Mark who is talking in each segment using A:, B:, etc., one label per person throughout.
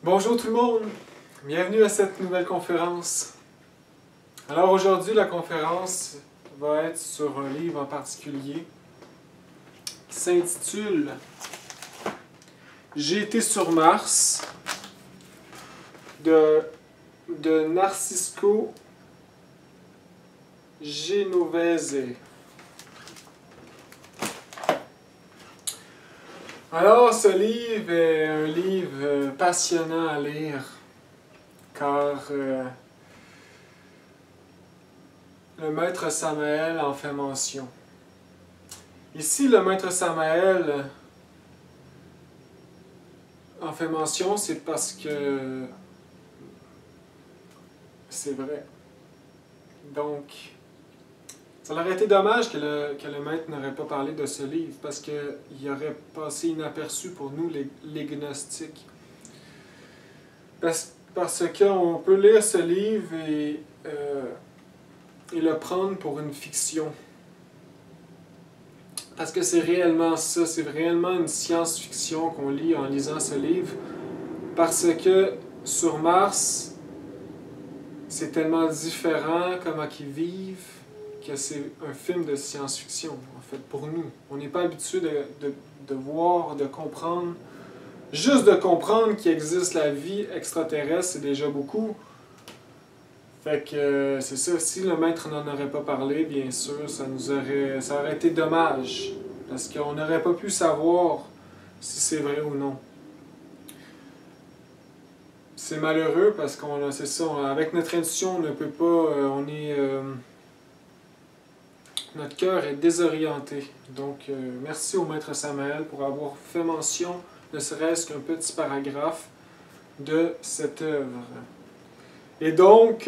A: Bonjour tout le monde, bienvenue à cette nouvelle conférence. Alors aujourd'hui la conférence va être sur un livre en particulier qui s'intitule J'ai été sur Mars de Narcisco Genovese. Alors, ce livre est un livre passionnant à lire, car le maître Samael en fait mention. Ici, le maître Samael en fait mention, c'est parce que c'est vrai. Donc, ça aurait été dommage que le maître n'aurait pas parlé de ce livre, parce qu'il aurait passé inaperçu pour nous, les gnostiques. Parce qu'on peut lire ce livre et le prendre pour une fiction. Parce que c'est réellement ça, c'est réellement une science-fiction qu'on lit en lisant ce livre. Parce que sur Mars, c'est tellement différent comment ils vivent, que c'est un film de science-fiction, en fait, pour nous. On n'est pas habitué de voir, de comprendre. Juste de comprendre qu'il existe la vie extraterrestre, c'est déjà beaucoup. Fait que c'est ça, si le maître n'en aurait pas parlé, bien sûr, ça aurait été dommage. Parce qu'on n'aurait pas pu savoir si c'est vrai ou non. C'est malheureux parce qu'on c'est ça, avec notre intuition, on ne peut pas, notre cœur est désorienté. Donc, merci au maître Samael pour avoir fait mention, ne serait-ce qu'un petit paragraphe, de cette œuvre. Et donc,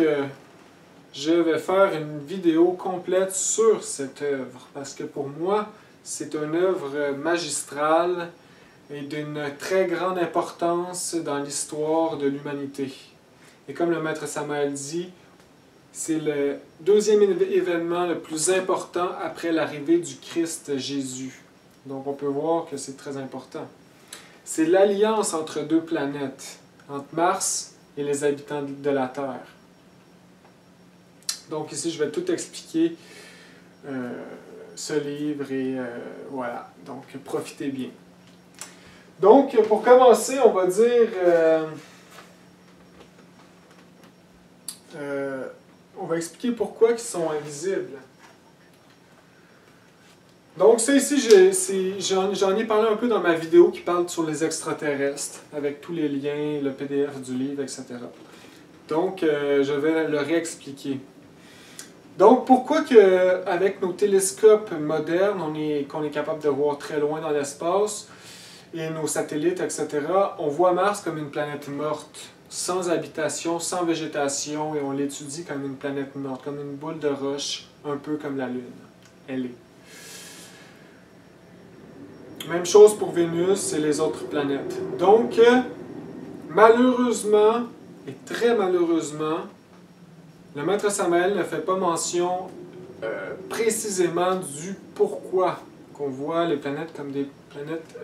A: je vais faire une vidéo complète sur cette œuvre, parce que pour moi, c'est une œuvre magistrale et d'une très grande importance dans l'histoire de l'humanité. Et comme le maître Samael dit, c'est le deuxième événement le plus important après l'arrivée du Christ Jésus. Donc on peut voir que c'est très important. C'est l'alliance entre deux planètes, entre Mars et les habitants de la Terre. Donc ici, je vais tout expliquer ce livre et voilà. Donc profitez bien. Donc pour commencer, on va dire... on va expliquer pourquoi ils sont invisibles. Donc ça ici, j'en ai parlé un peu dans ma vidéo qui parle sur les extraterrestres, avec tous les liens, le PDF du livre, etc. Donc je vais le réexpliquer. Donc pourquoi que, avec nos télescopes modernes, qu'on est capable de voir très loin dans l'espace, et nos satellites, etc., on voit Mars comme une planète morte, sans habitation, sans végétation, et on l'étudie comme une planète morte, comme une boule de roche, un peu comme la Lune. Elle est. Même chose pour Vénus et les autres planètes. Donc, malheureusement, et très malheureusement, le maître Samael ne fait pas mention précisément du pourquoi qu'on voit les planètes comme des planètes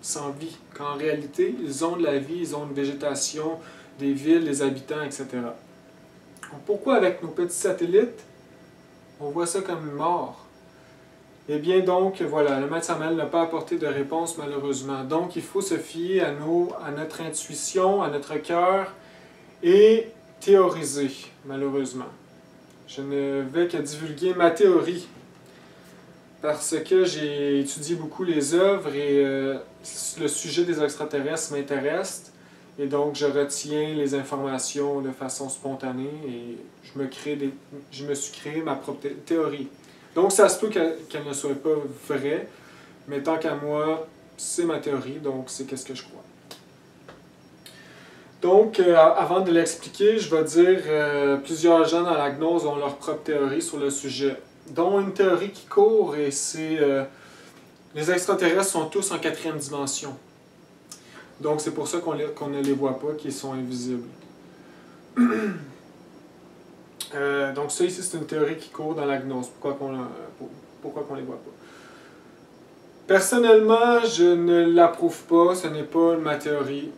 A: sans vie. Qu'en réalité, ils ont de la vie, ils ont une végétation, des villes, des habitants, etc. Donc, pourquoi avec nos petits satellites, on voit ça comme une mort? Eh bien donc, voilà, le maître Samael n'a pas apporté de réponse malheureusement. Donc il faut se fier à notre intuition, à notre cœur et théoriser, malheureusement. Je ne vais que divulguer ma théorie parce que j'ai étudié beaucoup les œuvres et le sujet des extraterrestres m'intéresse. Et donc, je retiens les informations de façon spontanée et je me suis créé ma propre théorie. Donc, ça se peut qu'elle ne soit pas vraie, mais tant qu'à moi, c'est ma théorie, donc c'est qu'est-ce que je crois. Donc, avant de l'expliquer, je vais dire plusieurs gens dans la gnose ont leur propre théorie sur le sujet, dont une théorie qui court, et c'est les extraterrestres sont tous en 4e dimension. Donc, c'est pour ça qu'on ne les voit pas, qu'ils sont invisibles. Donc, ça ici, c'est une théorie qui court dans la gnose. Pourquoi qu'on les voit pas? Personnellement, je ne l'approuve pas. Ce n'est pas ma théorie.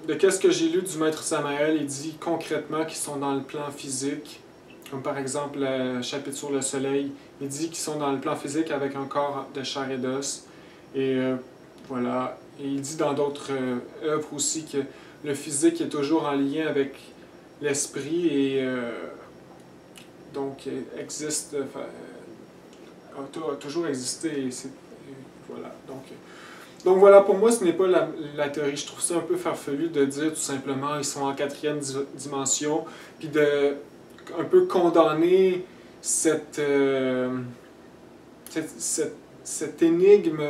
A: de qu'est-ce que j'ai lu du maître Samael, il dit concrètement qu'ils sont dans le plan physique, comme par exemple le chapitre sur le soleil, il dit qu'ils sont dans le plan physique avec un corps de chair et d'os. Et voilà. Et il dit dans d'autres œuvres aussi que le physique est toujours en lien avec l'esprit et donc existe, a toujours existé. Et voilà. Donc voilà, pour moi, ce n'est pas la théorie. Je trouve ça un peu farfelu de dire tout simplement ils sont en quatrième dimension, puis de un peu condamner cette énigme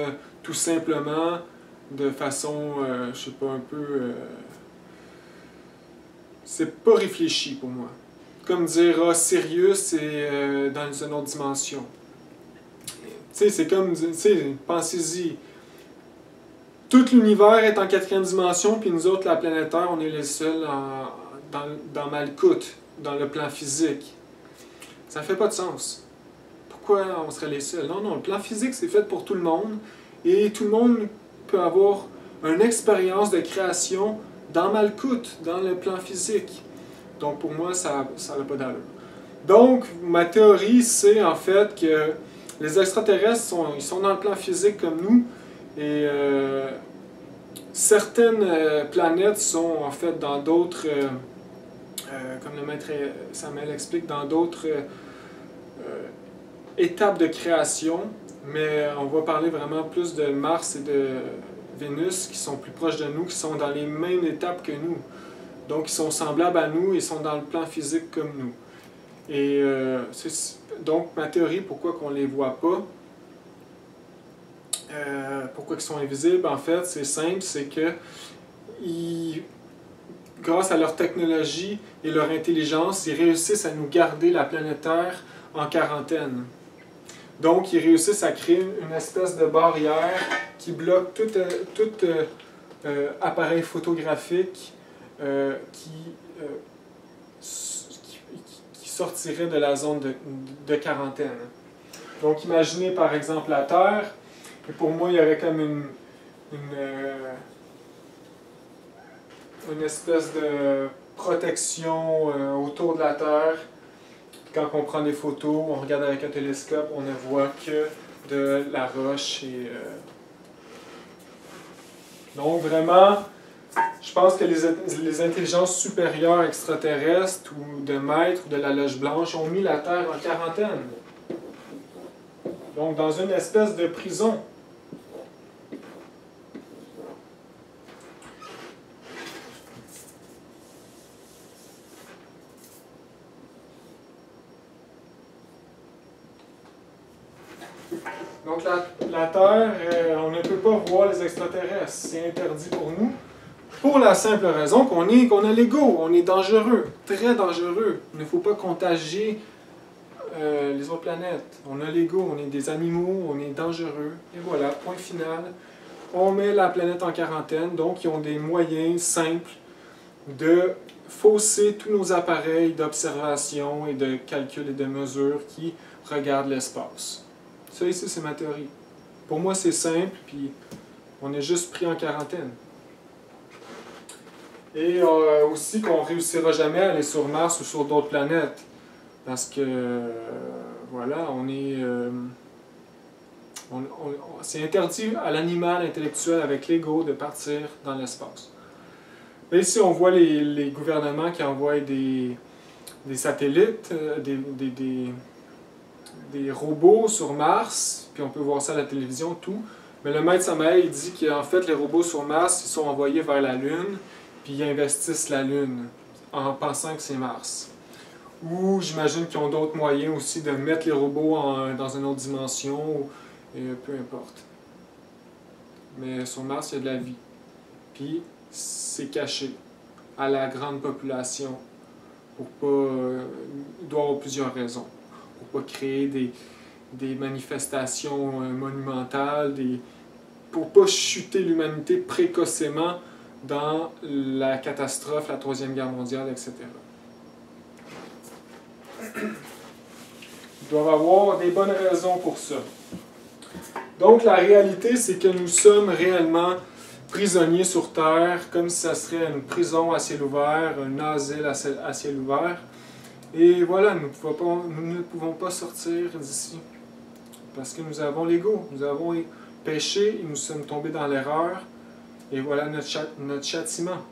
A: tout simplement de façon, je sais pas, un peu... c'est pas réfléchi pour moi. Comme dire, ah, Sirius est dans une autre dimension. Tu sais, c'est comme, tu sais, pensez-y. Tout l'univers est en quatrième dimension, puis nous autres, la planète Terre, on est les seuls dans Malkuth, dans le plan physique. Ça fait pas de sens. Pourquoi on serait les seuls? Non, non, le plan physique, c'est fait pour tout le monde, et tout le monde peut avoir une expérience de création dans Malkuth, dans le plan physique. Donc pour moi, ça n'a pas d'allure. Donc, ma théorie, c'est en fait que les extraterrestres, ils sont dans le plan physique comme nous, et certaines planètes sont en fait dans d'autres, comme le maître Samael explique, dans d'autres étapes de création, mais on va parler vraiment plus de Mars et de Vénus qui sont plus proches de nous, qui sont dans les mêmes étapes que nous. Donc, ils sont semblables à nous et sont dans le plan physique comme nous. Et donc, ma théorie, pourquoi qu'on ne les voit pas, pourquoi ils sont invisibles, en fait, c'est simple, c'est que grâce à leur technologie et leur intelligence, ils réussissent à nous garder la planète Terre en quarantaine. Donc, ils réussissent à créer une espèce de barrière qui bloque tout appareil photographique qui sortirait de la zone de quarantaine. Donc, imaginez par exemple la Terre, et pour moi, il y aurait comme une espèce de protection autour de la Terre. Quand on prend des photos, on regarde avec un télescope, on ne voit que de la roche. Donc vraiment, je pense que les intelligences supérieures extraterrestres ou de maîtres ou de la Loge Blanche ont mis la Terre en quarantaine. Donc dans une espèce de prison. Donc la Terre, on ne peut pas voir les extraterrestres. C'est interdit pour nous. Pour la simple raison qu'on a l'ego, on est dangereux, très dangereux. Il ne faut pas contagier les autres planètes. On a l'ego, on est des animaux, on est dangereux. Et voilà, point final. On met la planète en quarantaine, donc ils ont des moyens simples de fausser tous nos appareils d'observation et de calcul et de mesure qui regardent l'espace. Ça ici, c'est ma théorie. Pour moi, c'est simple, puis on est juste pris en quarantaine. Et aussi qu'on ne réussira jamais à aller sur Mars ou sur d'autres planètes. Parce que, voilà, c'est interdit à l'animal intellectuel avec l'ego de partir dans l'espace. Là, ici, on voit les gouvernements qui envoient des satellites, des robots sur Mars, puis on peut voir ça à la télévision, tout. Mais le maître Samael, il dit qu'en fait, les robots sur Mars, ils sont envoyés vers la Lune, puis ils investissent la Lune, en pensant que c'est Mars. Ou j'imagine qu'ils ont d'autres moyens aussi de mettre les robots dans une autre dimension, et peu importe. Mais sur Mars, il y a de la vie. Puis, c'est caché à la grande population. Pour pas, il doit y avoir plusieurs raisons. Pour pas créer des manifestations monumentales, pour pas chuter l'humanité précocement dans la catastrophe, la Troisième Guerre mondiale, etc. Ils doivent avoir des bonnes raisons pour ça. Donc la réalité, c'est que nous sommes réellement prisonniers sur Terre, comme si ça serait une prison à ciel ouvert, un asile à ciel ouvert. Et voilà, nous ne pouvons pas sortir d'ici. Parce que nous avons l'ego, nous avons péché et nous sommes tombés dans l'erreur. Et voilà notre châtiment.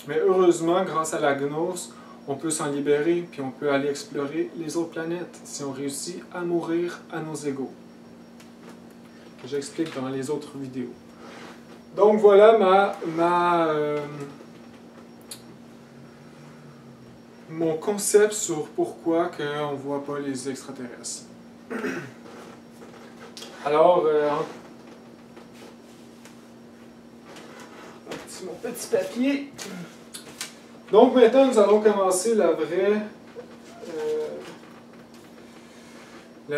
A: Mais heureusement, grâce à la gnose, on peut s'en libérer, puis on peut aller explorer les autres planètes si on réussit à mourir à nos égaux. J'explique dans les autres vidéos. Donc voilà mon concept sur pourquoi on ne voit pas les extraterrestres. Alors, mon petit papier. Donc maintenant, nous allons commencer le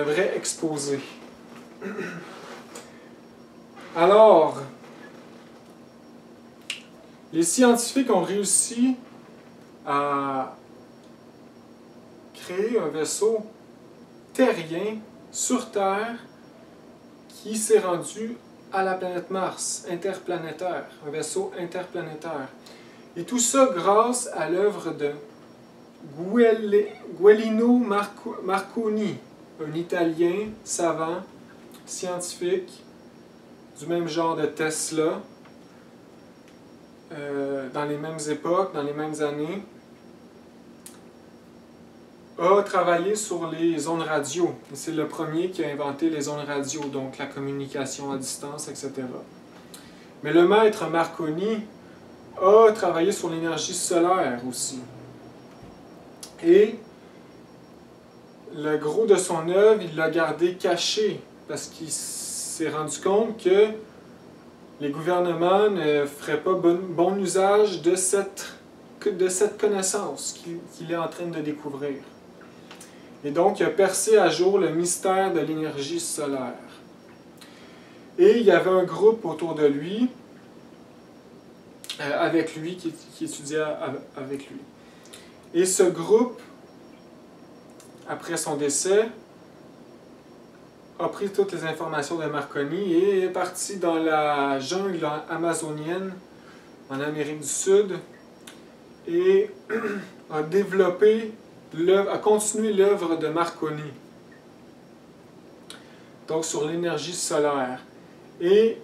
A: vrai exposé. Alors, les scientifiques ont réussi à créer un vaisseau terrien sur Terre qui s'est rendu à la planète Mars, interplanétaire, un vaisseau interplanétaire. Et tout ça grâce à l'œuvre de Guglielmo Marconi, un Italien savant, scientifique, du même genre de Tesla, dans les mêmes époques, dans les mêmes années, a travaillé sur les ondes radio. C'est le premier qui a inventé les ondes radio, donc la communication à distance, etc. Mais le maître Marconi a travaillé sur l'énergie solaire aussi. Et le gros de son œuvre, il l'a gardé caché, parce qu'il s'est rendu compte que les gouvernements ne feraient pas bon usage de cette connaissance qu'il est en train de découvrir. Et donc, il a percé à jour le mystère de l'énergie solaire. Et il y avait un groupe autour de lui, avec lui, qui étudiait avec lui. Et ce groupe, après son décès, a pris toutes les informations de Marconi et est parti dans la jungle amazonienne, en Amérique du Sud, et a développé, a continué l'œuvre de Marconi, donc sur l'énergie solaire. Et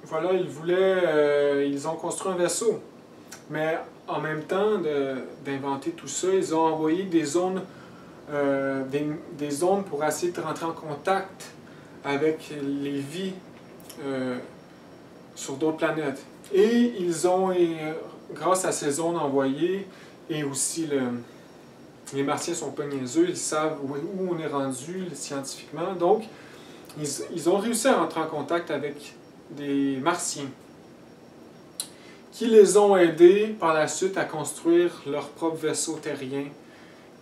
A: voilà, ils ont construit un vaisseau. Mais en même temps d'inventer tout ça, ils ont envoyé des ondes pour essayer de rentrer en contact avec les vies sur d'autres planètes. Et ils ont, grâce à ces ondes envoyées, et aussi les Martiens sont pas niaiseux, ils savent où on est rendu scientifiquement, donc ils ont réussi à rentrer en contact avec des Martiens qui les ont aidés par la suite à construire leur propre vaisseau terrien.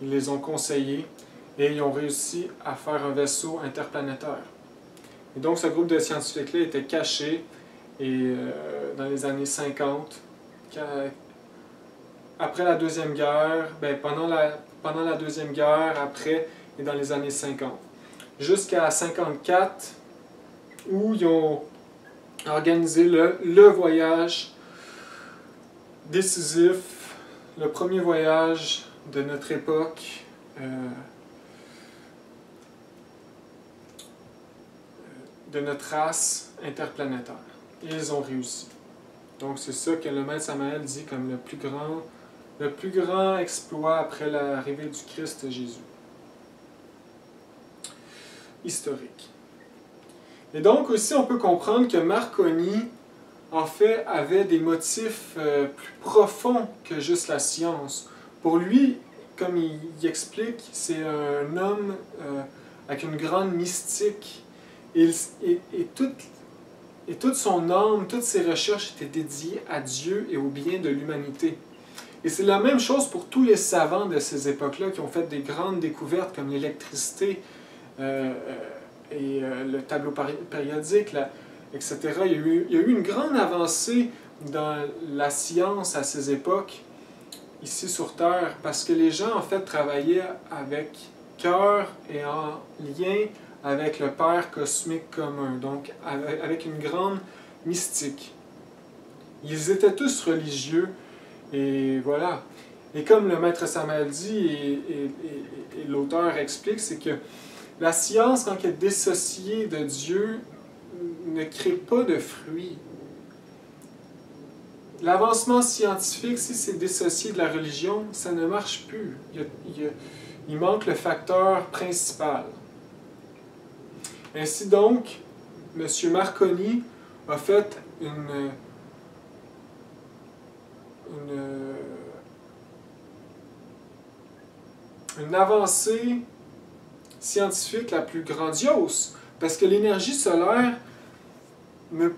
A: Ils les ont conseillés et ils ont réussi à faire un vaisseau interplanétaire. Et donc ce groupe de scientifiques-là était caché et dans les années 50, après la Deuxième Guerre, pendant la Deuxième Guerre, après et dans les années 50. Jusqu'à 54, où ils ont organisé le voyage décisif, le premier voyage de notre époque, de notre race interplanétaire. Et ils ont réussi. Donc c'est ça que le maître Samael dit comme le plus grand exploit après l'arrivée du Christ Jésus. Historique. Et donc aussi on peut comprendre que Marconi en fait avait des motifs plus profonds que juste la science. Pour lui, comme il explique, c'est un homme avec une grande mystique. Et toute son âme, toutes ses recherches étaient dédiées à Dieu et au bien de l'humanité. Et c'est la même chose pour tous les savants de ces époques-là qui ont fait des grandes découvertes comme l'électricité et le tableau périodique, etc. Il y a eu une grande avancée dans la science à ces époques, ici sur Terre, parce que les gens en fait travaillaient avec cœur et en lien avec le Père cosmique commun, donc avec une grande mystique. Ils étaient tous religieux, et voilà. Et comme le maître Samael dit, et l'auteur explique, c'est que la science, quand elle est dissociée de Dieu, ne crée pas de fruits. L'avancement scientifique, si c'est dissocié de la religion, ça ne marche plus. Il manque le facteur principal. Ainsi donc, M. Marconi a fait une avancée scientifique la plus grandiose, parce que l'énergie solaire ne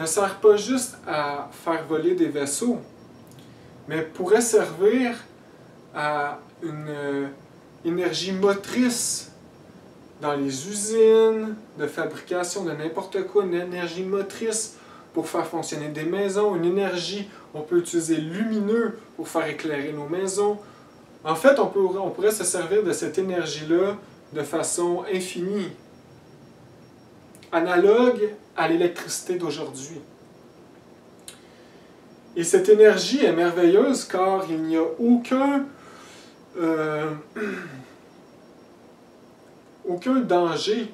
A: sert pas juste à faire voler des vaisseaux, mais pourrait servir à une énergie motrice dans les usines de fabrication de n'importe quoi, une énergie motrice pour faire fonctionner des maisons, une énergie, on peut utiliser lumineux pour faire éclairer nos maisons. En fait, on pourrait se servir de cette énergie-là de façon infinie, analogue à l'électricité d'aujourd'hui. Et cette énergie est merveilleuse car il n'y a aucun danger,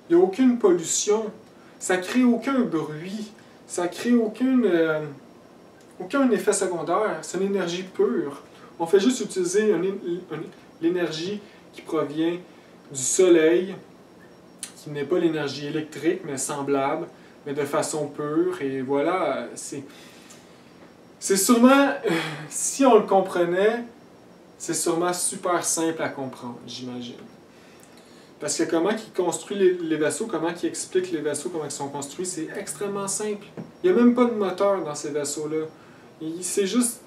A: il n'y a aucune pollution, ça ne crée aucun bruit, ça ne crée aucun effet secondaire, c'est une énergie pure. On fait juste utiliser l'énergie qui provient du soleil, qui n'est pas l'énergie électrique, mais semblable, mais de façon pure, et voilà, c'est sûrement, si on le comprenait, c'est sûrement super simple à comprendre, j'imagine. Parce que comment il construit les vaisseaux, comment il explique les vaisseaux, comment ils sont construits, c'est extrêmement simple. Il n'y a même pas de moteur dans ces vaisseaux-là. C'est juste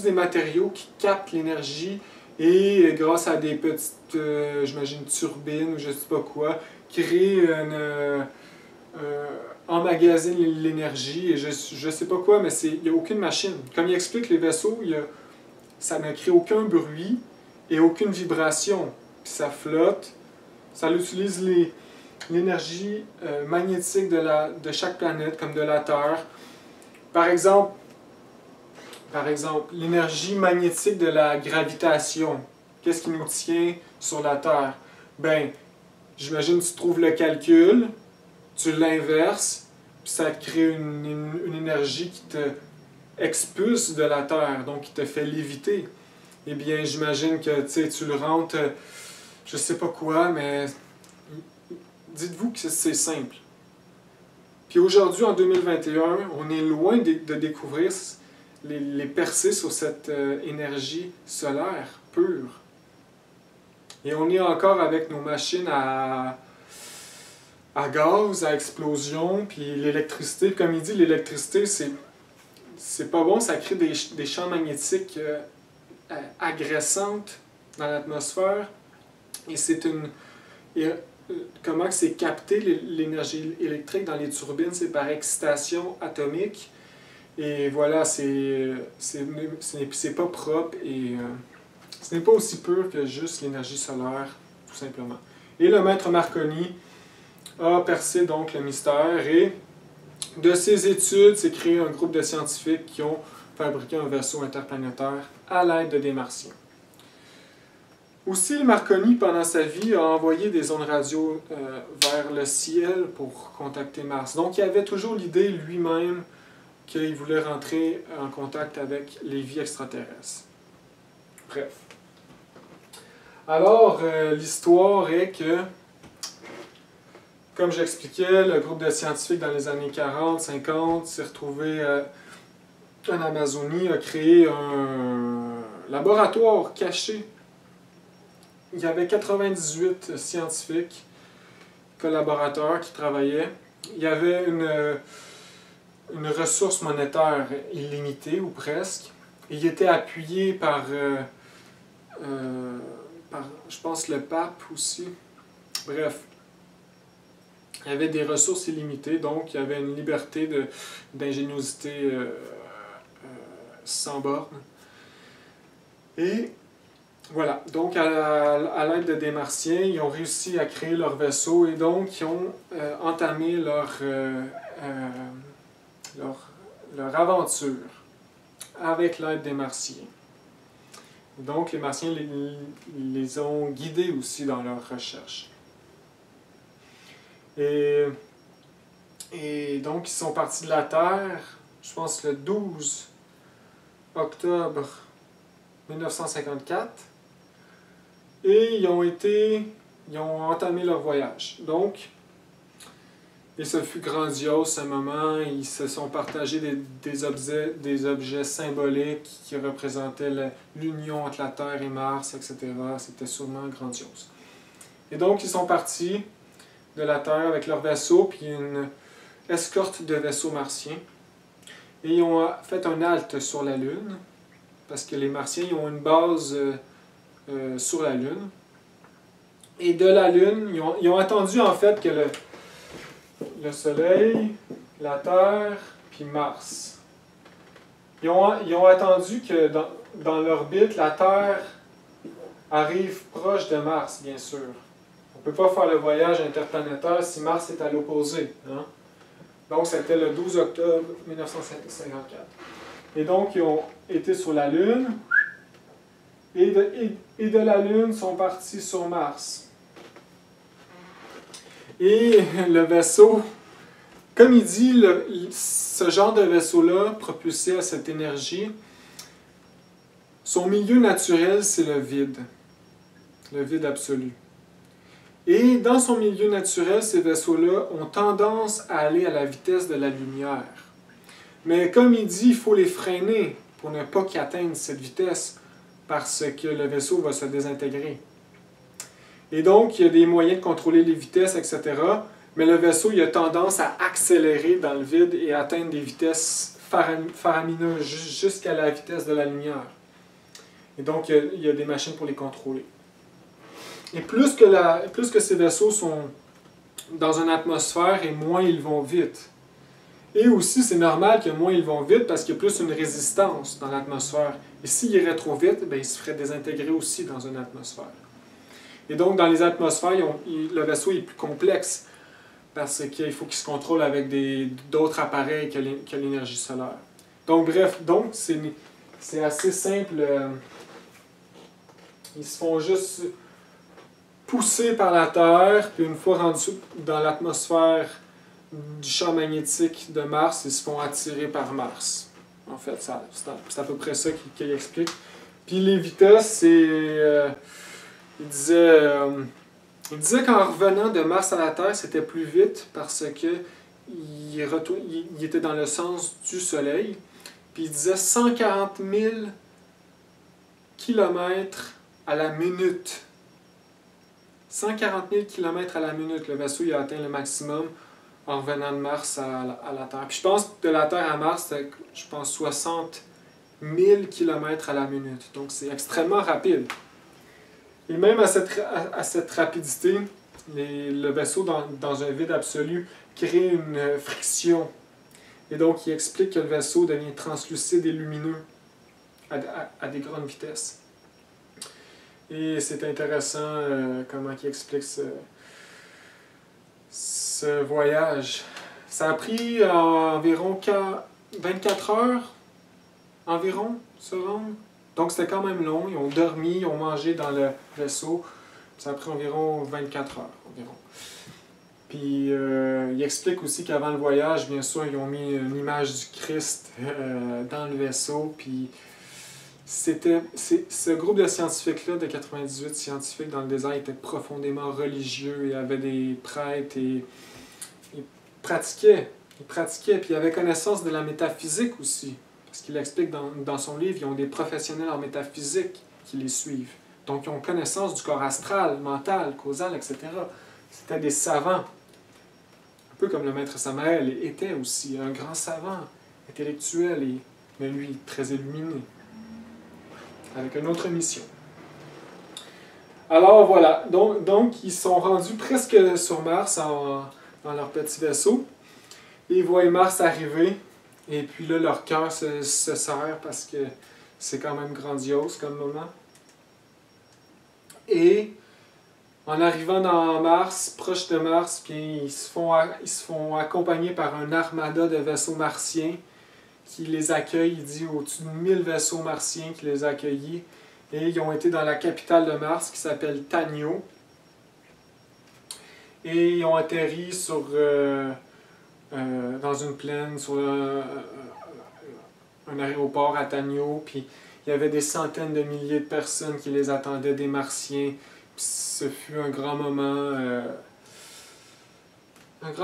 A: des matériaux qui captent l'énergie et grâce à des petites, j'imagine, turbines ou je ne sais pas quoi, créent emmagasine l'énergie et je ne sais pas quoi, mais il n'y a aucune machine. Comme il explique les vaisseaux, ça ne crée aucun bruit et aucune vibration. Puis ça flotte, ça utilise l'énergie magnétique de chaque planète, comme de la Terre. Par exemple, l'énergie magnétique de la gravitation. Qu'est-ce qui nous tient sur la Terre? Ben, j'imagine que tu trouves le calcul, tu l'inverses, puis ça crée une énergie qui te expulse de la Terre, donc qui te fait léviter. Eh bien, j'imagine que tu le rentres, je sais pas quoi, mais dites-vous que c'est simple. Puis aujourd'hui, en 2021, on est loin de découvrir les percées sur cette énergie solaire pure. Et on est encore avec nos machines à gaz, à explosion, puis l'électricité. Comme il dit, l'électricité, c'est pas bon, ça crée des champs magnétiques agressantes dans l'atmosphère. Et comment c'est capté l'énergie électrique dans les turbines? C'est par excitation atomique. Et voilà, c'est pas propre et ce n'est pas aussi pur que juste l'énergie solaire, tout simplement. Et le maître Marconi a percé donc le mystère et de ses études, s'est créé un groupe de scientifiques qui ont fabriqué un vaisseau interplanétaire à l'aide de des Martiens. Aussi, Marconi, pendant sa vie, a envoyé des ondes radio vers le ciel pour contacter Mars. Donc, il avait toujours l'idée lui-même qu'il voulait rentrer en contact avec les vies extraterrestres. Bref. Alors, l'histoire est que, comme j'expliquais, le groupe de scientifiques dans les années 40, 50 s'est retrouvé en Amazonie, a créé un laboratoire caché. Il y avait 98 scientifiques, collaborateurs qui travaillaient. Il y avait une ressource monétaire illimitée, ou presque. Il était appuyé par, je pense, le pape aussi. Bref, il y avait des ressources illimitées, donc il y avait une liberté d'ingéniosité sans borne. Et voilà, donc à l'aide des Martiens, ils ont réussi à créer leur vaisseau et donc ils ont entamé leur aventure avec l'aide des Martiens. Donc les Martiens les ont guidés aussi dans leur recherche. Et donc ils sont partis de la Terre, je pense le 12 octobre 1954. Et ils ont entamé leur voyage. Donc, et ce fut grandiose ce moment. Ils se sont partagés des objets symboliques qui représentaient l'union entre la Terre et Mars, etc. C'était sûrement grandiose. Et donc, ils sont partis de la Terre avec leur vaisseau, puis une escorte de vaisseaux martiens. Et ils ont fait un halte sur la Lune, parce que les Martiens ils ont une base sur la Lune. Et de la Lune, ils ont attendu en fait que le Soleil, la Terre, puis Mars. Ils ont attendu que dans l'orbite, la Terre arrive proche de Mars, bien sûr. On ne peut pas faire le voyage interplanétaire si Mars est à l'opposé. Hein? Donc, c'était le 12 octobre 1954. Et donc, ils ont été sur la Lune. Et de la Lune sont partis sur Mars. Et le vaisseau, comme il dit, ce genre de vaisseau-là, propulsé à cette énergie, son milieu naturel, c'est le vide absolu. Et dans son milieu naturel, ces vaisseaux-là ont tendance à aller à la vitesse de la lumière. Mais comme il dit, il faut les freiner pour ne pas qu'ils atteignent cette vitesse, parce que le vaisseau va se désintégrer. Et donc, il y a des moyens de contrôler les vitesses, etc. Mais le vaisseau, il a tendance à accélérer dans le vide et à atteindre des vitesses faramineuses jusqu'à la vitesse de la lumière. Et donc, il y a des machines pour les contrôler. Et plus que ces vaisseaux sont dans une atmosphère, et moins ils vont vite. Et aussi, c'est normal que moins ils vont vite parce qu'il y a plus une résistance dans l'atmosphère. Et s'ils iraient trop vite, bien, ils se feraient désintégrer aussi dans une atmosphère. Et donc, dans les atmosphères, le vaisseau est plus complexe parce qu'il faut qu'il se contrôle avec d'autres appareils que l'énergie solaire. Donc, bref, c'est assez simple. Ils se font juste pousser par la Terre, puis une fois rendus dans l'atmosphère du champ magnétique de Mars, ils se font attirer par Mars. En fait, c'est à peu près ça qu'il explique. Puis les vitesses, c'est... il disait qu'en revenant de Mars à la Terre, c'était plus vite parce que il était dans le sens du Soleil. Puis il disait 140 000 km à la minute. 140 000 km à la minute. Le vaisseau il a atteint le maximum en revenant de Mars à la Terre. Puis je pense que de la Terre à Mars, c'était, je pense, 60 000 km à la minute. Donc c'est extrêmement rapide. Et même à cette rapidité, le vaisseau dans un vide absolu crée une friction. Et donc il explique que le vaisseau devient translucide et lumineux à des grandes vitesses. Et c'est intéressant comment il explique ce voyage. Ça a pris environ 24 heures environ se rendre. Donc c'était quand même long. Ils ont dormi, ils ont mangé dans le vaisseau. Ça a pris environ 24 heures environ. Puis il explique aussi qu'avant le voyage, bien sûr, ils ont mis une image du Christ dans le vaisseau. Puis ce groupe de scientifiques-là, de 98 scientifiques dans le désert, était profondément religieux. Il y avait des prêtres et ils pratiquaient. Puis ils avaient connaissance de la métaphysique aussi. Parce qu'il explique dans son livre, ils ont des professionnels en métaphysique qui les suivent. Donc ils ont connaissance du corps astral, mental, causal, etc. C'était des savants. Un peu comme le maître Samael était aussi, un grand savant, intellectuel, mais lui, très illuminé. Avec une autre mission. Alors voilà, donc ils sont rendus presque sur Mars dans leur petit vaisseau. Et ils voient Mars arriver. Et puis là, leur cœur se serre parce que c'est quand même grandiose comme moment. Et en arrivant dans Mars, proche de Mars, puis ils se font accompagner par un armada de vaisseaux martiens qui les accueille. Il dit au-dessus de 1000 vaisseaux martiens qui les accueillent. Et ils ont été dans la capitale de Mars qui s'appelle Tanio. Et ils ont atterri dans une plaine, sur un aéroport à Tanio. Puis il y avait des centaines de milliers de personnes qui les attendaient, des Martiens. Puis ce fut un grand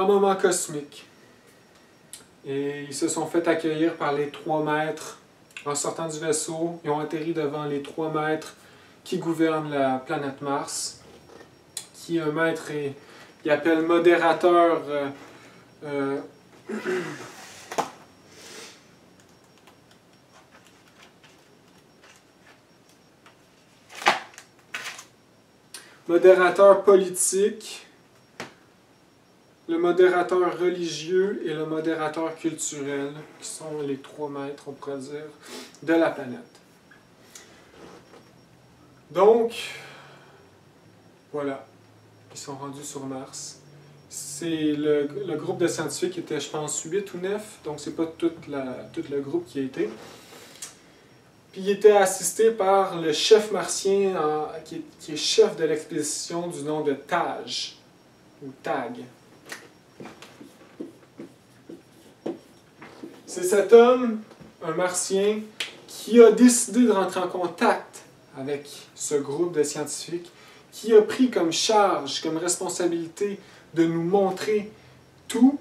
A: moment cosmique. Et ils se sont fait accueillir par les 3 maîtres en sortant du vaisseau. Ils ont atterri devant les 3 maîtres qui gouvernent la planète Mars. Qui un maître il appelle modérateur. Modérateur politique, le modérateur religieux et le modérateur culturel, qui sont les 3 maîtres, on pourrait dire, de la planète. Donc, voilà, ils sont rendus sur Mars. C'est le groupe de scientifiques était, je pense, 8 ou 9, donc c'est pas tout le groupe qui a été. Puis il était assisté par le chef martien, qui est chef de l'expédition du nom de Taj, ou Tag. C'est cet homme, un martien, qui a décidé de rentrer en contact avec ce groupe de scientifiques, qui a pris comme charge, comme responsabilité de nous montrer tout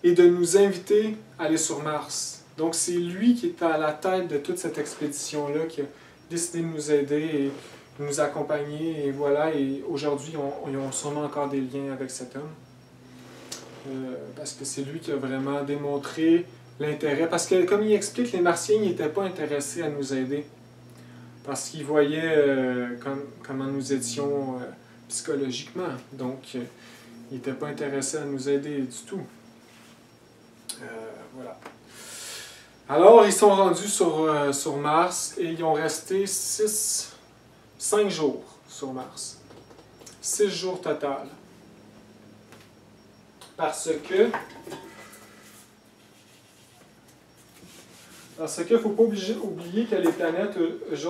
A: et de nous inviter à aller sur Mars. Donc c'est lui qui est à la tête de toute cette expédition-là, qui a décidé de nous aider et de nous accompagner. Et voilà, et aujourd'hui, ils ont sûrement encore des liens avec cet homme. Parce que c'est lui qui a vraiment démontré l'intérêt. Parce que, comme il explique, les Martiens n'étaient pas intéressés à nous aider. Parce qu'ils voyaient comment nous étions psychologiquement. Donc, ils n'étaient pas intéressés à nous aider du tout. Voilà. Alors, ils sont rendus sur Mars et ils ont resté 5 jours sur Mars. 6 jours total. Parce que il ne faut pas oublier que les planètes, eux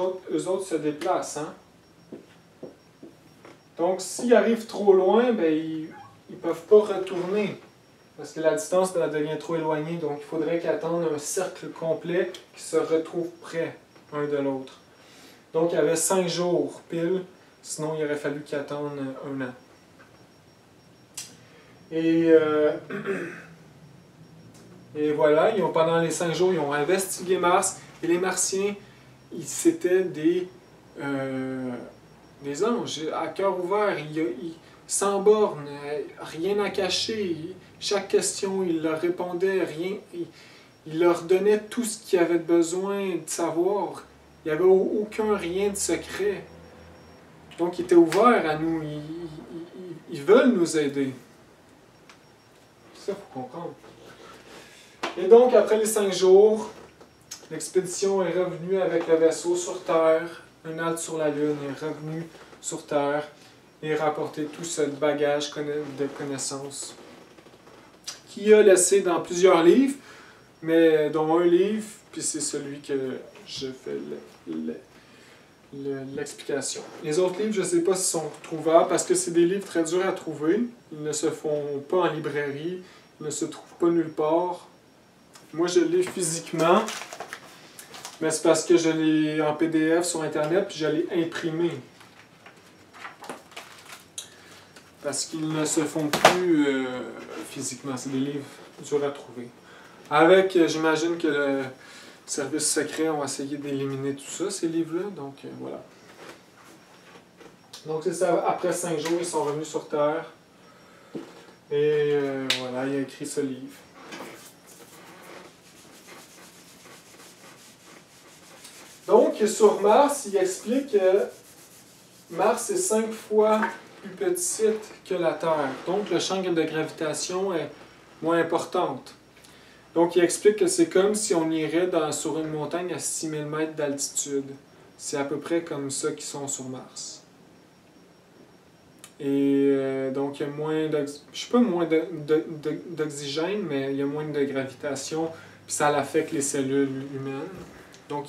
A: autres se déplacent. Hein? Donc, s'ils arrivent trop loin, ben, ils ne peuvent pas retourner. Parce que la distance devient trop éloignée. Donc, il faudrait qu'ils attendent un cercle complet qui se retrouve près un de l'autre. Donc, il y avait 5 jours pile. Sinon, il aurait fallu qu'ils attendent 1 an. Et voilà, pendant les 5 jours, ils ont investigué Mars. Et les Martiens, c'était des anges à cœur ouvert. Sans borne, rien à cacher. Chaque question, ils leur répondaient, rien. Ils leur donnaient tout ce qu'ils avaient besoin de savoir. Il n'y avait rien de secret. Donc, ils étaient ouverts à nous. Ils veulent nous aider. Ça, il faut comprendre. Et donc, après les 5 jours, l'expédition est revenue avec le vaisseau sur Terre. Un halte sur la Lune est revenu sur Terre et rapporté tout ce bagage de connaissances qu'il a laissé dans plusieurs livres, mais dont un livre, puis c'est celui que je fais l'explication. Les autres livres, je ne sais pas s'ils sont trouvables, parce que c'est des livres très durs à trouver. Ils ne se font pas en librairie, ils ne se trouvent pas nulle part. Moi, je l'ai physiquement, mais c'est parce que je l'ai en PDF sur Internet, puis je l'ai imprimé. Parce qu'ils ne se font plus physiquement. C'est des livres durs à trouver. J'imagine que le service secret ont essayé d'éliminer tout ça, ces livres-là. Donc, voilà. Donc, c'est ça. Après 5 jours, ils sont revenus sur Terre. Et voilà, il a écrit ce livre. Donc, sur Mars, il explique que Mars est 5 fois plus petite que la Terre. Donc, le champ de gravitation est moins importante. Donc, il explique que c'est comme si on irait sur une montagne à 6000 mètres d'altitude. C'est à peu près comme ça qu'ils sont sur Mars. Et donc, il y a moins d'oxygène, mais il y a moins de gravitation, puis ça affecte les cellules humaines. Donc,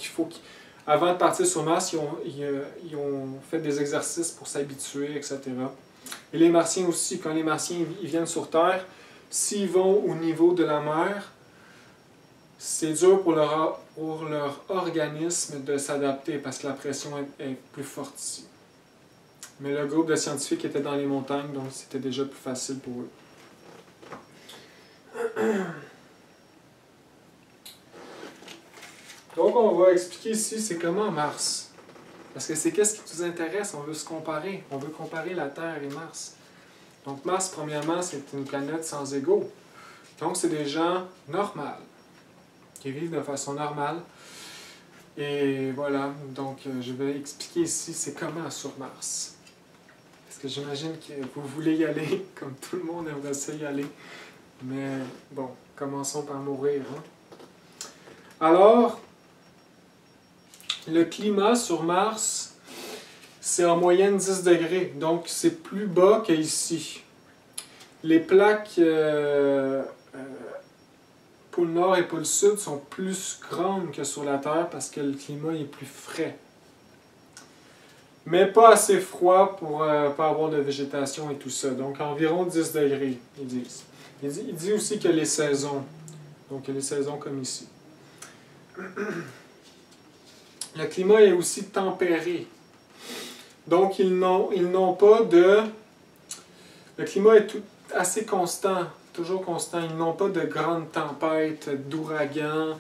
A: avant de partir sur Mars, ils ont fait des exercices pour s'habituer, etc. Et les Martiens aussi, quand les Martiens ils viennent sur Terre, s'ils vont au niveau de la mer, c'est dur pour leur organisme de s'adapter parce que la pression est plus forte ici. Mais le groupe de scientifiques était dans les montagnes, donc c'était déjà plus facile pour eux. Donc on va expliquer ici c'est comment Mars. Parce que c'est qu'est-ce qui nous intéresse, on veut se comparer. On veut comparer la Terre et Mars. Donc Mars, premièrement, c'est une planète sans égaux. Donc c'est des gens normaux, qui vivent de façon normale. Et voilà, donc je vais expliquer ici c'est comment sur Mars. Parce que j'imagine que vous voulez y aller, comme tout le monde aimerait ça y aller. Mais bon, commençons par mourir. Hein? Alors, le climat sur Mars, c'est en moyenne 10 degrés. Donc, c'est plus bas qu'ici. Les plaques pôle Nord et pôle Sud sont plus grandes que sur la Terre parce que le climat est plus frais. Mais pas assez froid pour pas avoir de végétation et tout ça. Donc environ 10 degrés, ils disent. Il dit aussi que les saisons. Donc il y a les saisons comme ici. Le climat est aussi tempéré. Donc ils n'ont pas de... Le climat est assez constant, toujours constant. Ils n'ont pas de grandes tempêtes, d'ouragans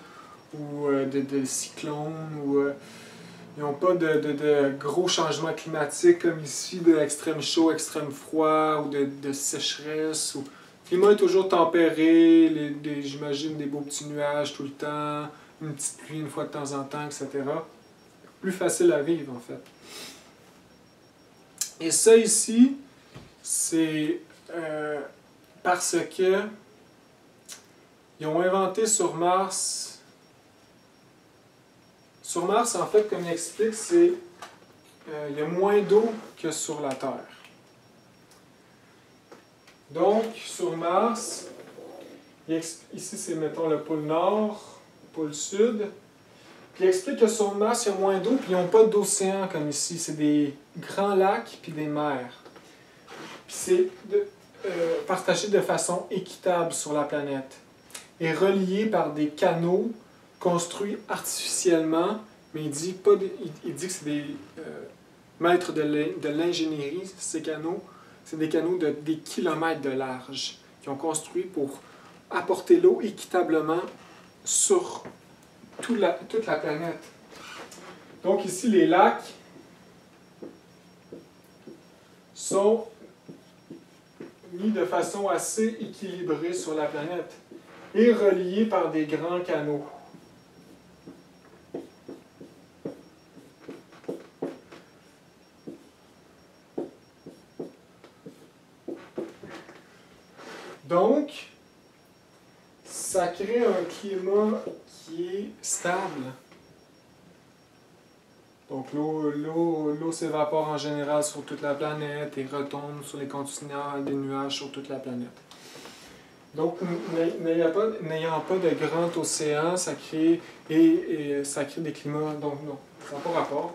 A: ou de cyclones ou... Ils n'ont pas de gros changements climatiques comme ici, d'extrême chaud, extrême froid ou de sécheresse. Le climat est toujours tempéré, j'imagine des beaux petits nuages tout le temps, une petite pluie une fois de temps en temps, etc. Plus facile à vivre en fait. Et ça ici, c'est parce que ils ont inventé sur Mars. Sur Mars, en fait, comme il explique, il y a moins d'eau que sur la Terre. Donc, sur Mars, ici c'est, mettons, le pôle Nord, le pôle Sud. Puis il explique que sur Mars, il y a moins d'eau, puis ils n'ont pas d'océan comme ici. C'est des grands lacs, puis des mers. Puis c'est partagé de façon équitable sur la planète. Et relié par des canaux construits artificiellement, mais il dit que c'est des maîtres de l'ingénierie, ces canaux. C'est des canaux de des kilomètres de large qui ont construit pour apporter l'eau équitablement sur toute la planète. Donc ici, les lacs sont mis de façon assez équilibrée sur la planète et reliés par des grands canaux. Donc, ça crée un climat qui est stable. Donc, l'eau s'évapore en général sur toute la planète et retombe sur les continents des nuages sur toute la planète. Donc, n'ayant pas de grand océan, ça crée, ça crée des climats. Donc, non, ça n'a pas rapport.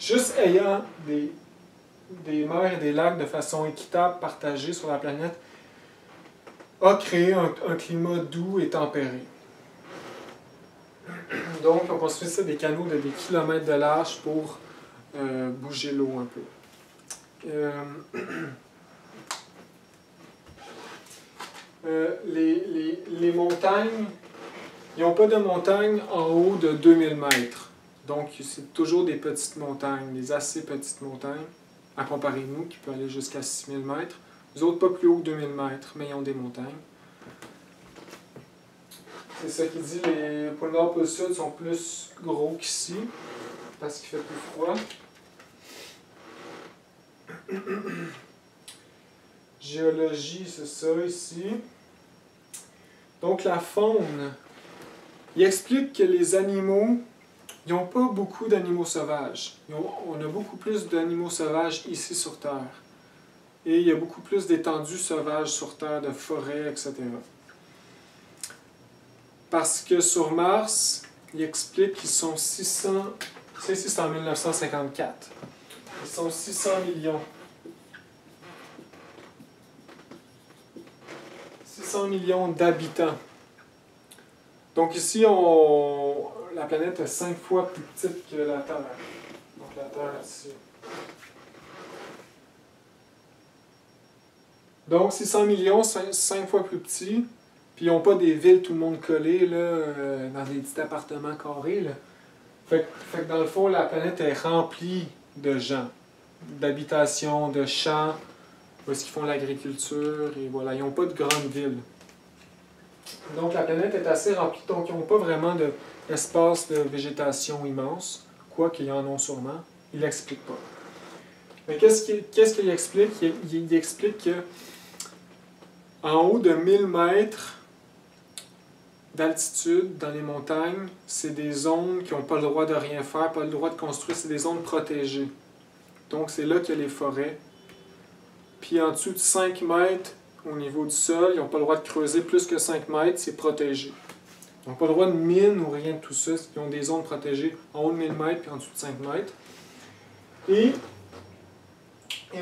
A: Juste ayant des mers et des lacs de façon équitable partagés sur la planète, a créé un climat doux et tempéré. Donc, on construit ça des canaux de des kilomètres de large pour bouger l'eau un peu. Les montagnes, ils n'ont pas de montagnes en haut de 2000 mètres. Donc, c'est toujours des petites montagnes, des assez petites montagnes, à comparer nous, qui peut aller jusqu'à 6000 mètres. Les autres, pas plus haut que 2000 mètres, mais ils ont des montagnes. C'est ça qui dit, les pôles Nord et pôles Sud sont plus gros qu'ici, parce qu'il fait plus froid. Géologie, c'est ça ici. Donc la faune, il explique que les animaux, ils n'ont pas beaucoup d'animaux sauvages. On a beaucoup plus d'animaux sauvages ici sur Terre. Et il y a beaucoup plus d'étendues sauvages sur Terre, de forêts, etc. Parce que sur Mars, il explique qu'ils sont 600... Ça ici, c'est en 1954. Ils sont 600 millions. 600 millions d'habitants. Donc ici, la planète est 5 fois plus petite que la Terre. Donc la Terre est ici. Donc 600 millions, 5 fois plus petit. Puis ils n'ont pas des villes tout le monde collé là, dans des petits appartements carrés. Là. Fait que dans le fond, la planète est remplie de gens, d'habitations, de champs, où est-ce qu'ils font l'agriculture, et voilà, ils n'ont pas de grandes villes. Donc la planète est assez remplie, donc ils n'ont pas vraiment d'espace de végétation immense, quoi qu'ils en ont sûrement, il n'explique pas. Mais qu'est-ce qu'il explique? Il explique que en haut de 1000 mètres d'altitude dans les montagnes, c'est des zones qui n'ont pas le droit de rien faire, pas le droit de construire, c'est des zones protégées. Donc c'est là qu'il y a les forêts. Puis en dessous de 5 mètres au niveau du sol, ils n'ont pas le droit de creuser plus que 5 mètres, c'est protégé. Ils n'ont pas le droit de mine ou rien de tout ça, ils ont des zones protégées en haut de 1000 mètres puis en dessous de 5 mètres. Et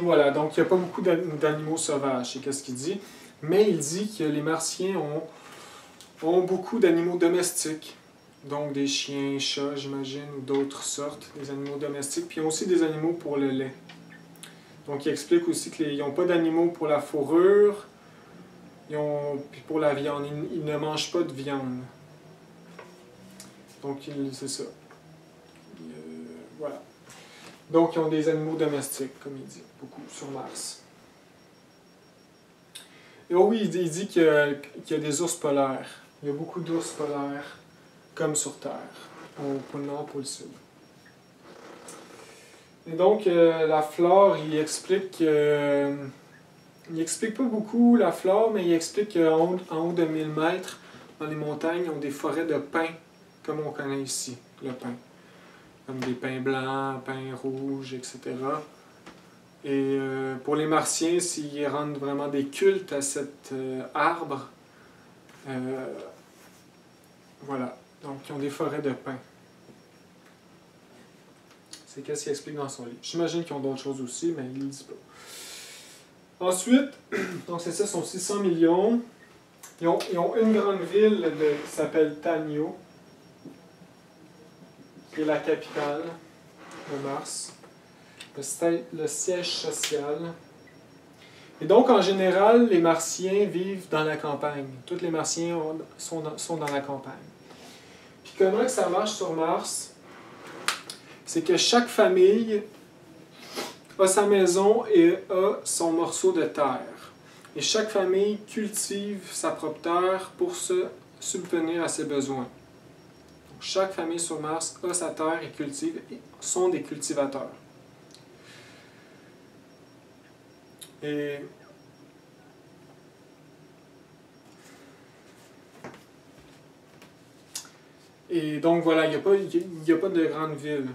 A: voilà, donc il n'y a pas beaucoup d'animaux sauvages, c'est ce qu'il dit. Mais il dit que les Martiens ont beaucoup d'animaux domestiques. Donc des chiens, chats, j'imagine, ou d'autres sortes, des animaux domestiques. Puis ils ont aussi des animaux pour le lait. Donc il explique aussi qu'ils n'ont pas d'animaux pour la fourrure, puis pour la viande. Ils ne mangent pas de viande. Donc c'est ça. Voilà. Donc ils ont des animaux domestiques, comme il dit, beaucoup sur Mars. Et oui, il dit qu'il y a des ours polaires. Il y a beaucoup d'ours polaires, comme sur Terre, au pôle Nord, pôle Sud. Et donc, la flore, il explique pas beaucoup la flore, mais il explique qu'en haut de 1000 mètres, dans les montagnes, ils ont des forêts de pins, comme on connaît ici, le pin. Comme des pins blancs, pins rouges, etc. Et pour les Martiens, s'ils rendent vraiment des cultes à cet arbre, voilà. Donc, ils ont des forêts de pins. C'est ce qu'il explique dans son livre. J'imagine qu'ils ont d'autres choses aussi, mais il ne le dit pas. Ensuite, donc c'est ça, ils sont 600 millions. Ils ont une grande ville qui s'appelle Tanio, qui est la capitale de Mars. Le siège social. Et donc, en général, les Martiens vivent dans la campagne. Tous les Martiens sont dans la campagne. Puis comment ça marche sur Mars? C'est que chaque famille a sa maison et a son morceau de terre. Et chaque famille cultive sa propre terre pour se subvenir à ses besoins. Donc, chaque famille sur Mars a sa terre et cultive, et sont des cultivateurs. Et donc voilà, il n'y a pas de grande ville,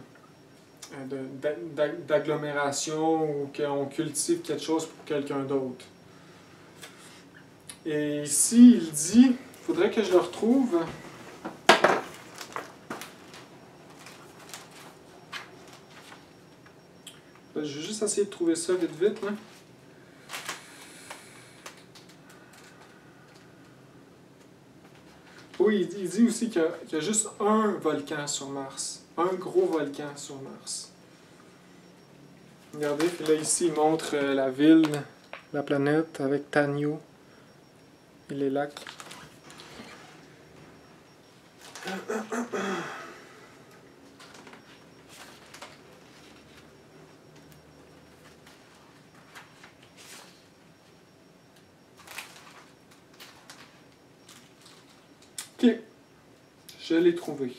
A: d'agglomération où on cultive quelque chose pour quelqu'un d'autre. Et ici, il dit, il faudrait que je le retrouve. Je vais juste essayer de trouver ça vite vite, là. Oui, il dit aussi qu'il y a juste un volcan sur Mars. Un gros volcan sur Mars. Regardez, puis là ici il montre la ville, la planète avec Tanio et les lacs. Ok, je l'ai trouvé.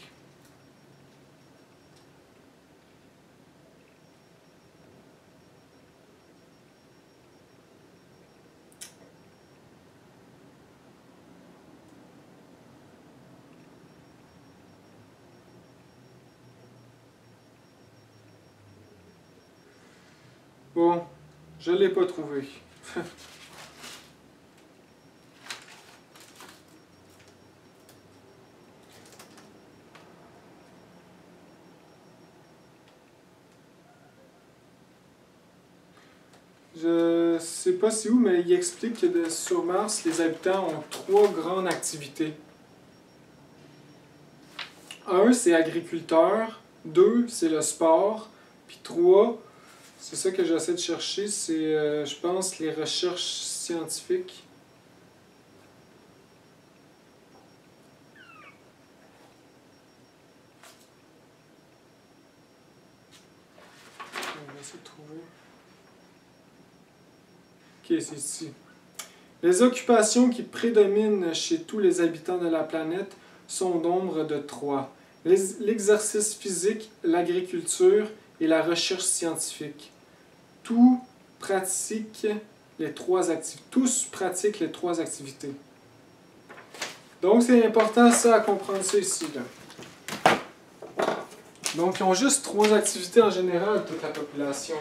A: Bon, Je ne l'ai pas trouvé. Je sais pas c'est où, mais il explique que sur Mars, les habitants ont 3 grandes activités. 1, c'est agriculteur. 2, c'est le sport. Puis 3, c'est ça que j'essaie de chercher, c'est, je pense, les recherches scientifiques. On va essayer de trouver. Ok, c'est ici. Les occupations qui prédominent chez tous les habitants de la planète sont au nombre de 3. L'exercice physique, l'agriculture et la recherche scientifique. Tous pratiquent les 3 activités. Tous pratiquent les 3 activités. Donc c'est important ça à comprendre ça ici. Là. Donc ils ont juste 3 activités en général, toute la population.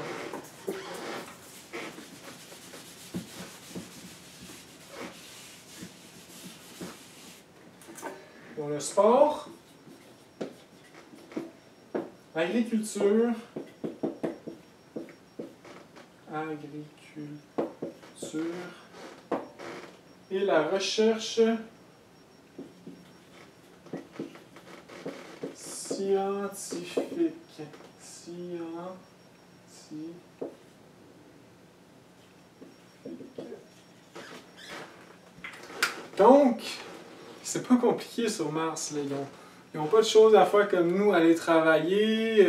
A: Ils ont le sport, agriculture, et la recherche scientifique. Donc, c'est pas compliqué sur Mars, là. Ils n'ont pas de choses à faire comme nous, aller travailler,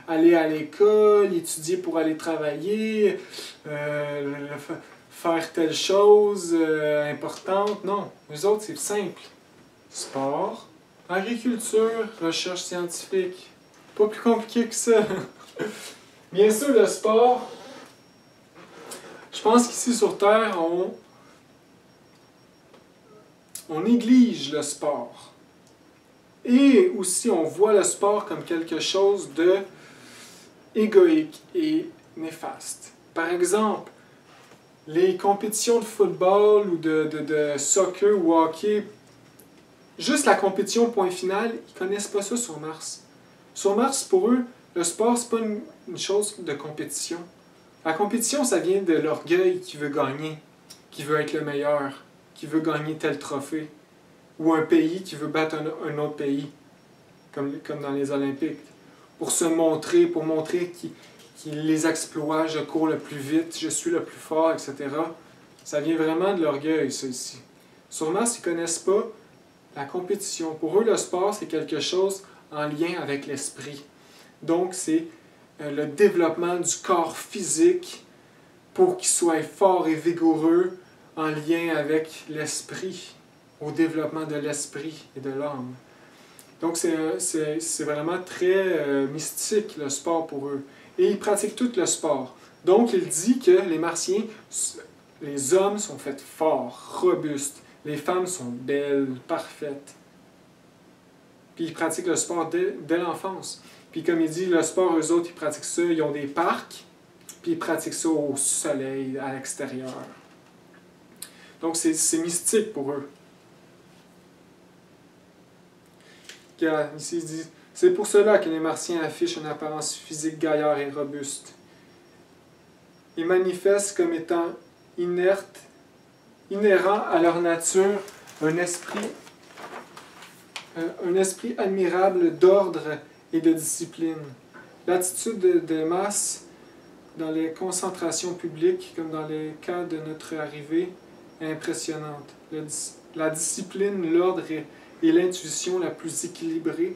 A: aller à l'école, étudier pour aller travailler, faire telle chose importante. Non, les autres, c'est simple. Sport, agriculture, recherche scientifique. Pas plus compliqué que ça. Bien sûr, le sport, je pense qu'ici sur Terre, on néglige le sport. Et aussi, on voit le sport comme quelque chose de égoïque et néfaste. Par exemple, les compétitions de football ou de soccer ou hockey, juste la compétition point final, ils ne connaissent pas ça sur Mars. Sur Mars, pour eux, le sport, c'est pas une chose de compétition. La compétition, ça vient de l'orgueil qui veut gagner, qui veut être le meilleur, qui veut gagner tel trophée. Ou un pays qui veut battre un autre pays, comme dans les Olympiques. Pour se montrer, pour montrer qu'il les exploit, je cours le plus vite, je suis le plus fort, etc. Ça vient vraiment de l'orgueil, ça, ici. Sur Mars, ils ne connaissent pas la compétition. Pour eux, le sport, c'est quelque chose en lien avec l'esprit. Donc, c'est le développement du corps physique pour qu'il soit fort et vigoureux en lien avec l'esprit, au développement de l'esprit et de l'âme. Donc, c'est vraiment très mystique, le sport, pour eux. Et ils pratiquent tout le sport. Donc, il dit que les Martiens, les hommes sont faits forts, robustes. Les femmes sont belles, parfaites. Puis, ils pratiquent le sport dès l'enfance. Puis, comme il dit, le sport, eux autres, ils pratiquent ça. Ils ont des parcs, puis ils pratiquent ça au soleil, à l'extérieur. Donc, c'est mystique pour eux. Ici, il dit, c'est pour cela que les Martiens affichent une apparence physique gaillard et robuste. Ils manifestent comme étant inhérent à leur nature un esprit admirable d'ordre et de discipline. L'attitude de masse dans les concentrations publiques, comme dans les cas de notre arrivée, est impressionnante. La discipline, l'ordre et l'intuition la plus équilibrée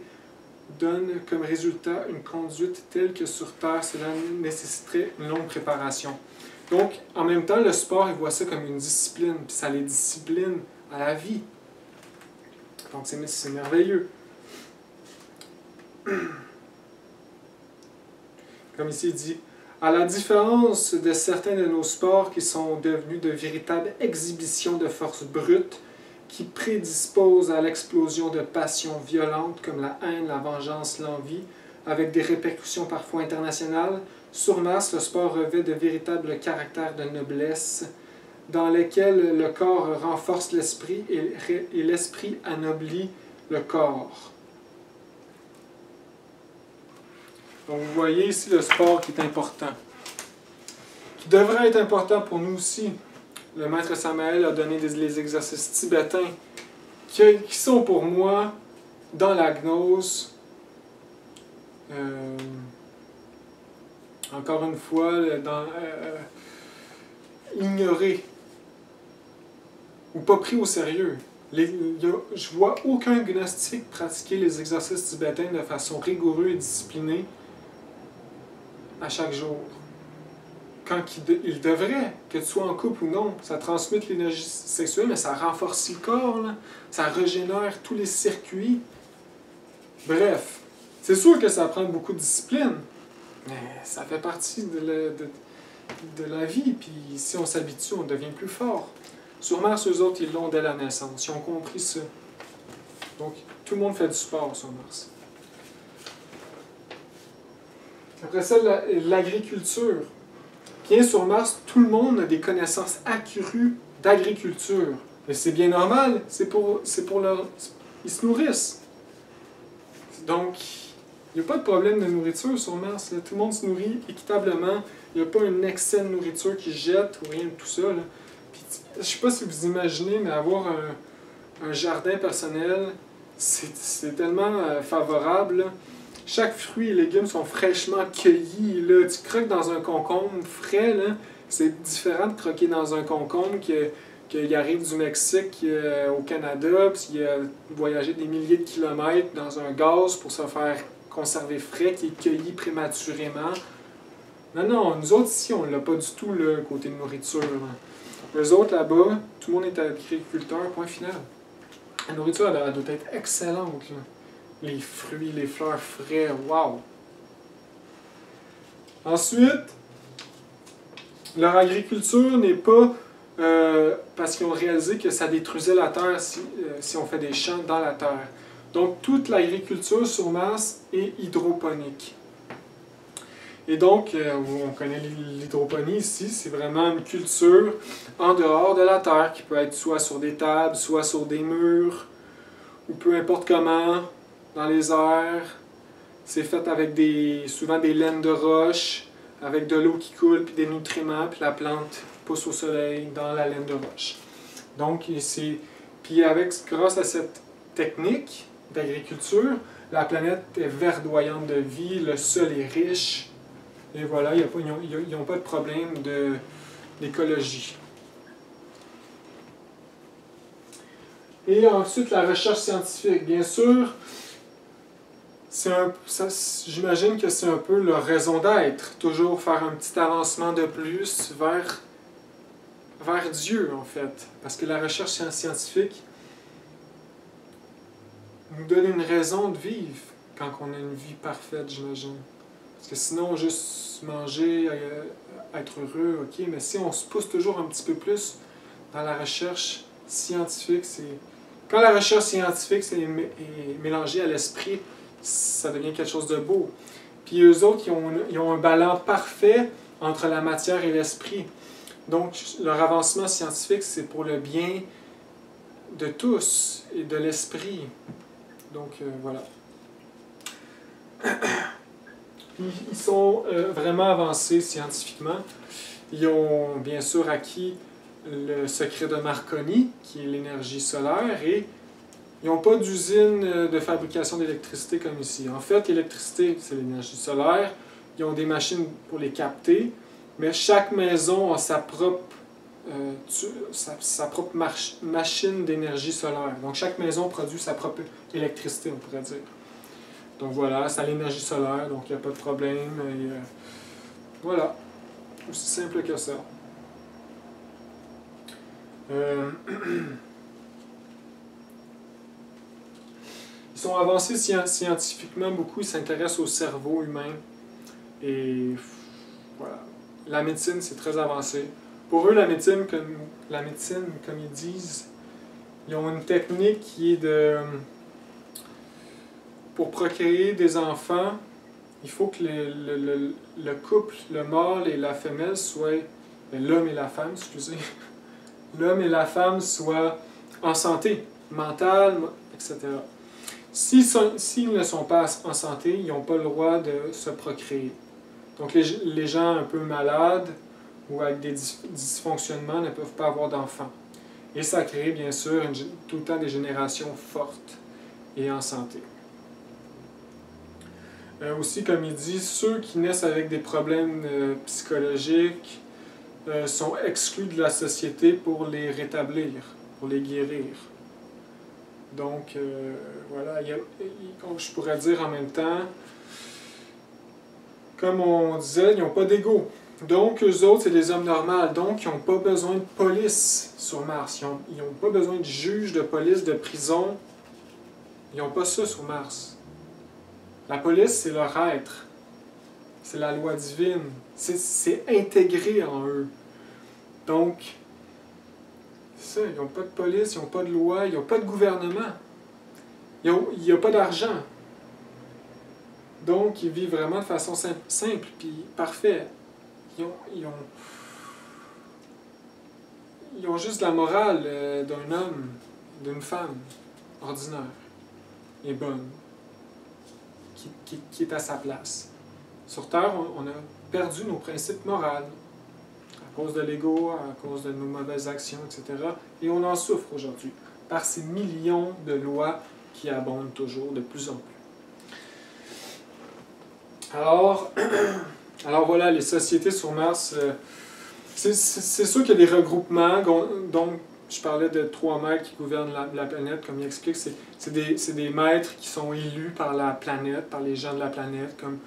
A: donnent comme résultat une conduite telle que sur Terre, cela nécessiterait une longue préparation. Donc, en même temps, le sport, ils voient ça comme une discipline, puis ça les discipline à la vie. Donc, c'est merveilleux. Comme ici, il dit, à la différence de certains de nos sports qui sont devenus de véritables exhibitions de force brute, qui prédisposent à l'explosion de passions violentes comme la haine, la vengeance, l'envie, avec des répercussions parfois internationales, Sur Mars, le sport revêt de véritables caractères de noblesse, dans lesquels le corps renforce l'esprit et l'esprit anoblit le corps. Donc vous voyez ici le sport qui est important, qui devrait être important pour nous aussi. Le maître Samael a donné les exercices tibétains qui sont pour moi, dans la gnose, encore une fois, ignorés ou pas pris au sérieux. Je vois aucun gnostique pratiquer les exercices tibétains de façon rigoureuse et disciplinée à chaque jour. Quand il devrait, que tu sois en couple ou non, ça transmet l'énergie sexuelle, mais ça renforce le corps, là. Ça régénère tous les circuits. Bref, c'est sûr que ça prend beaucoup de discipline, mais ça fait partie de la vie, puis si on s'habitue, on devient plus fort. Sur Mars, eux autres, ils l'ont dès la naissance, ils ont compris ça. Donc, tout le monde fait du sport sur Mars. Après ça, l'agriculture. Bien sur Mars, tout le monde a des connaissances accrues d'agriculture. Et c'est bien normal, c'est pour leur... Ils se nourrissent. Donc, il n'y a pas de problème de nourriture sur Mars. Là. Tout le monde se nourrit équitablement. Il n'y a pas un excès de nourriture qui jette ou rien de tout ça. Là. Puis, je ne sais pas si vous imaginez, mais avoir un jardin personnel, c'est tellement favorable. Là. Chaque fruit et légumes sont fraîchement cueillis. Là. Tu croques dans un concombre frais, c'est différent de croquer dans un concombre qui arrive du Mexique au Canada, puis il a voyagé des milliers de kilomètres dans un gaz pour se faire conserver frais, qui est cueilli prématurément. Non, non, nous autres ici, on ne l'a pas du tout, le côté de nourriture. Là. Eux autres là-bas, tout le monde est agriculteur, point final. La nourriture, elle doit être excellente. Là. Les fruits, les fleurs frais, wow! Ensuite, leur agriculture n'est pas parce qu'ils ont réalisé que ça détruisait la terre si on fait des champs dans la terre. Donc, toute l'agriculture sur Mars est hydroponique. Et donc, on connaît l'hydroponie ici, c'est vraiment une culture en dehors de la terre, qui peut être soit sur des tables, soit sur des murs, ou peu importe comment, dans les airs. C'est fait avec souvent des laines de roche, avec de l'eau qui coule, puis des nutriments, puis la plante pousse au soleil dans la laine de roche. Donc, grâce à cette technique d'agriculture, la planète est verdoyante de vie, le sol est riche, et voilà, ils n'ont pas de problème d'écologie. Et ensuite, la recherche scientifique. Bien sûr, j'imagine que c'est un peu leur raison d'être. Toujours faire un petit avancement de plus vers Dieu, en fait. Parce que la recherche scientifique nous donne une raison de vivre quand on a une vie parfaite, j'imagine. Parce que sinon, juste manger, être heureux, ok, mais si on se pousse toujours un petit peu plus dans la recherche scientifique, quand la recherche scientifique est mélangée à l'esprit, ça devient quelque chose de beau. Puis eux autres, ils ont un ballon parfait entre la matière et l'esprit. Donc, leur avancement scientifique, c'est pour le bien de tous et de l'esprit. Donc, voilà. Ils sont vraiment avancés scientifiquement. Ils ont bien sûr acquis le secret de Marconi, qui est l'énergie solaire, et ils n'ont pas d'usine de fabrication d'électricité comme ici. En fait, l'électricité, c'est l'énergie solaire. Ils ont des machines pour les capter, mais chaque maison a sa propre machine d'énergie solaire. Donc, chaque maison produit sa propre électricité, on pourrait dire. Donc voilà, c'est à l'énergie solaire, donc il n'y a pas de problème. Et, voilà, aussi simple que ça. Ils sont avancés scientifiquement beaucoup, ils s'intéressent au cerveau humain. Et voilà. La médecine, c'est très avancé. Pour eux, la médecine, comme ils disent, ils ont une technique qui est pour procréer des enfants, il faut que le couple, le mâle et la femelle soient, l'homme et la femme, excusez, l'homme et la femme soient en santé mentale, etc. S'ils ne sont pas en santé, ils n'ont pas le droit de se procréer. Donc les gens un peu malades ou avec des dysfonctionnements ne peuvent pas avoir d'enfants. Et ça crée bien sûr tout le temps des générations fortes et en santé. Aussi, comme il dit, ceux qui naissent avec des problèmes psychologiques sont exclus de la société pour les rétablir, pour les guérir. Donc, voilà, je pourrais dire en même temps, comme on disait, ils n'ont pas d'ego. Donc, eux autres, c'est des hommes normaux. Donc, ils n'ont pas besoin de police sur Mars. Ils n'ont pas besoin de juge, de police, de prison. Ils n'ont pas ça sur Mars. La police, c'est leur être. C'est la loi divine. C'est intégré en eux. Donc, c'est ça, ils n'ont pas de police, ils n'ont pas de loi, ils n'ont pas de gouvernement. Il n'y a pas d'argent. Donc, ils vivent vraiment de façon simple puis parfaite. Ils ont juste la morale d'un homme, d'une femme ordinaire et bonne, qui est à sa place. Sur Terre, on a perdu nos principes moraux à cause de l'ego, à cause de nos mauvaises actions, etc. Et on en souffre aujourd'hui par ces millions de lois qui abondent toujours de plus en plus. Alors voilà, les sociétés sur Mars, c'est sûr qu'il y a des regroupements, donc je parlais de 3 maîtres qui gouvernent la planète, comme il explique, c'est des maîtres qui sont élus par la planète, par les gens de la planète, comme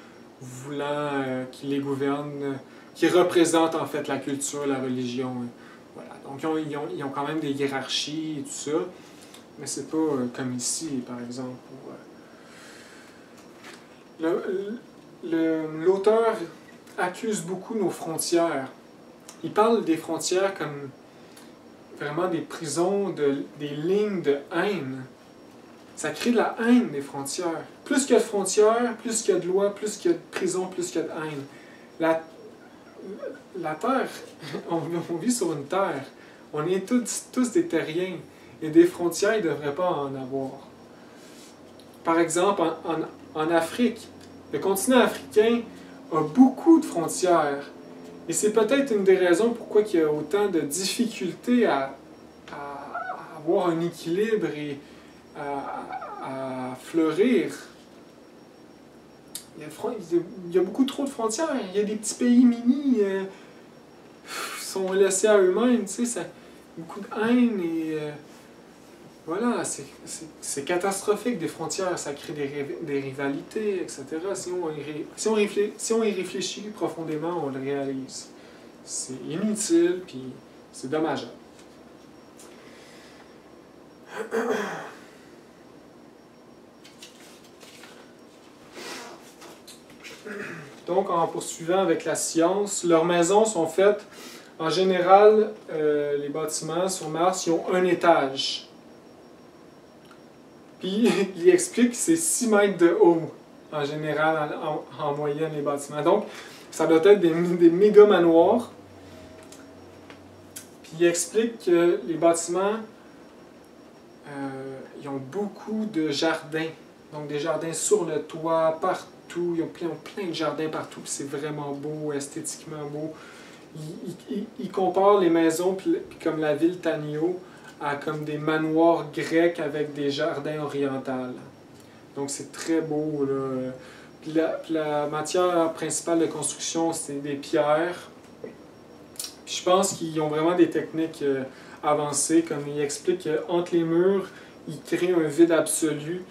A: voulant qu'ils les gouvernent, qui représentent en fait la culture, la religion. Voilà. Donc ils ont quand même des hiérarchies et tout ça, mais c'est pas comme ici, par exemple. L'auteur accuse beaucoup nos frontières. Il parle des frontières comme vraiment des prisons, des lignes de haine. Ça crée de la haine, des frontières. Plus qu'il y a de frontières, plus qu'il y a de lois, plus qu'il y a de prisons, plus qu'il y a de haine. La Terre, on vit sur une Terre. On est tous des terriens. Et des frontières, il ne devrait pas en avoir. Par exemple, en Afrique, le continent africain a beaucoup de frontières. Et c'est peut-être une des raisons pourquoi il y a autant de difficultés à avoir un équilibre et à fleurir. Il y a beaucoup trop de frontières. Il y a des petits pays mini qui sont laissés à eux-mêmes. Tu sais, beaucoup de haine et... voilà, c'est catastrophique des frontières. Ça crée des rivalités, etc. Si on y réfléchit profondément, on le réalise. C'est inutile, puis c'est dommageable. Donc, en poursuivant avec la science, leurs maisons sont faites, en général, les bâtiments sur Mars, ils ont un étage. Puis, il explique que c'est 6 mètres de haut, en général, en moyenne, les bâtiments. Donc, ça doit être des méga manoirs. Puis, il explique que les bâtiments, ils ont beaucoup de jardins. Donc, des jardins sur le toit, partout. Ils ont plein de jardins partout. C'est vraiment beau, esthétiquement beau. Il compare les maisons, puis comme la ville Tanio, à comme des manoirs grecs avec des jardins orientaux. Donc c'est très beau, là. Puis la matière principale de construction, c'est des pierres. Puis je pense qu'ils ont vraiment des techniques avancées, comme il explique qu'entre les murs, ils créent un vide absolu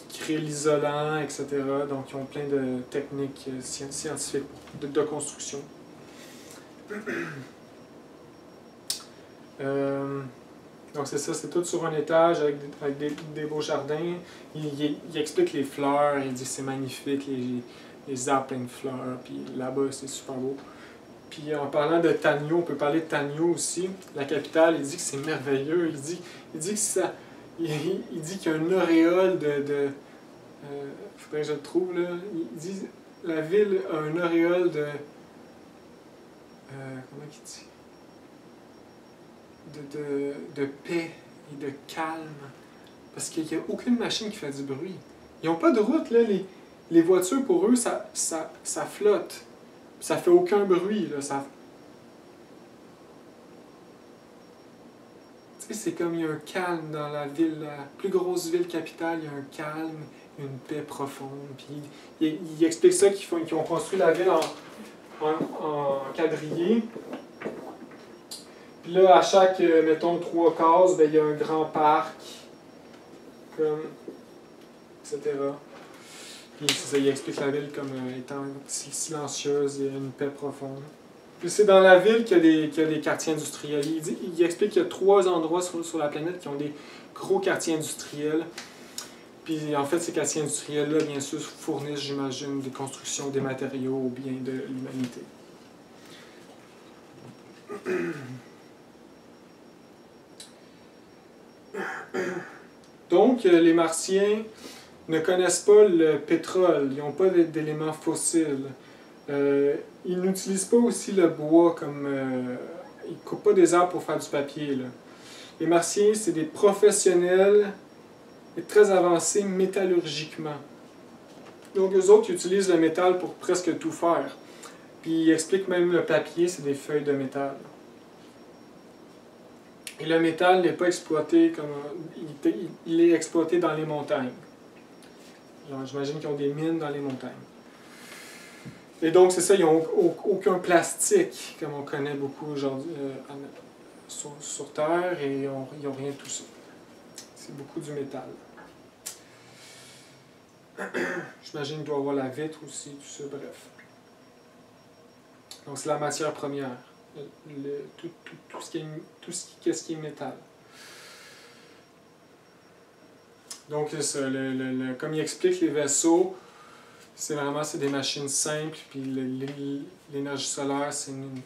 A: qui crée l'isolant, etc. Donc ils ont plein de techniques scientifiques de construction. Donc c'est ça, c'est tout sur un étage avec des beaux jardins. Il explique les fleurs, il dit que c'est magnifique, les arbres pleins de fleurs, puis là-bas c'est super beau. Puis en parlant de Tanio, on peut parler de Tanio aussi, la capitale, il dit que c'est merveilleux, il dit que ça, il dit qu'il y a une auréole faudrait que je le trouve là, il dit la ville a une auréole de... comment il dit? De paix et de calme. Parce qu'il n'y a aucune machine qui fait du bruit. Ils n'ont pas de route, là. Les voitures, pour eux, ça flotte. Ça fait aucun bruit, là. Tu sais, c'est comme il y a un calme dans la ville, la plus grosse ville capitale, il y a un calme, une paix profonde. Puis il explique ça qu'ils ont construit la ville en quadrillé. Puis là, à chaque, mettons, 3 cases, ben, il y a un grand parc, comme, etc. Puis c'est ça, il explique la ville comme étant silencieuse et une paix profonde. Puis c'est dans la ville qu'il y a des quartiers industriels. Il explique qu'il y a 3 endroits sur la planète qui ont des gros quartiers industriels. Puis en fait, ces quartiers industriels-là, bien sûr, fournissent, j'imagine, des constructions, des matériaux au bien de l'humanité. Donc, les Martiens ne connaissent pas le pétrole, ils n'ont pas d'éléments fossiles. Ils n'utilisent pas aussi le bois comme... ils ne coupent pas des arbres pour faire du papier, là. Les Martiens, c'est des professionnels et très avancés métallurgiquement. Donc, eux autres, ils utilisent le métal pour presque tout faire. Puis, ils expliquent même le papier, c'est des feuilles de métal. Et le métal n'est pas exploité comme... Il est exploité dans les montagnes. J'imagine qu'ils ont des mines dans les montagnes. Et donc, c'est ça, ils n'ont aucun plastique, comme on connaît beaucoup aujourd'hui sur Terre, et ils n'ont rien de tout ça. C'est beaucoup du métal. J'imagine qu'il doit y avoir la vitre aussi, tout ça, bref. Donc, c'est la matière première. Tout ce qui est métal. Donc, c'est ça. Comme il explique, les vaisseaux, c'est des machines simples, puis l'énergie solaire, c'est une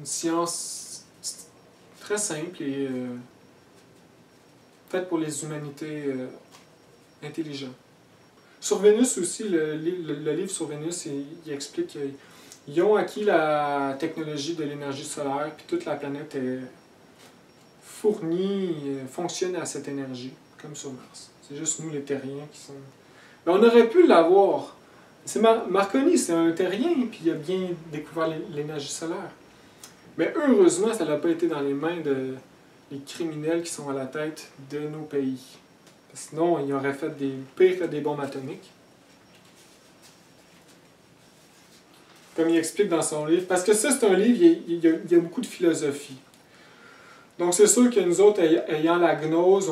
A: science très simple et faite pour les humanités intelligentes. Sur Vénus aussi, le livre sur Vénus, il explique qu'ils ont acquis la technologie de l'énergie solaire, puis toute la planète est fournie, fonctionne à cette énergie, comme sur Mars. C'est juste nous, les terriens, qui sont... Mais on aurait pu l'avoir. Marconi, c'est un terrien, puis il a bien découvert l'énergie solaire. Mais heureusement, ça n'a pas été dans les mains des criminels qui sont à la tête de nos pays. Sinon, il aurait fait pire que des bombes atomiques. Comme il explique dans son livre. Parce que ça, c'est un livre, il y a beaucoup de philosophie. Donc, c'est sûr que nous autres, ayant la gnose,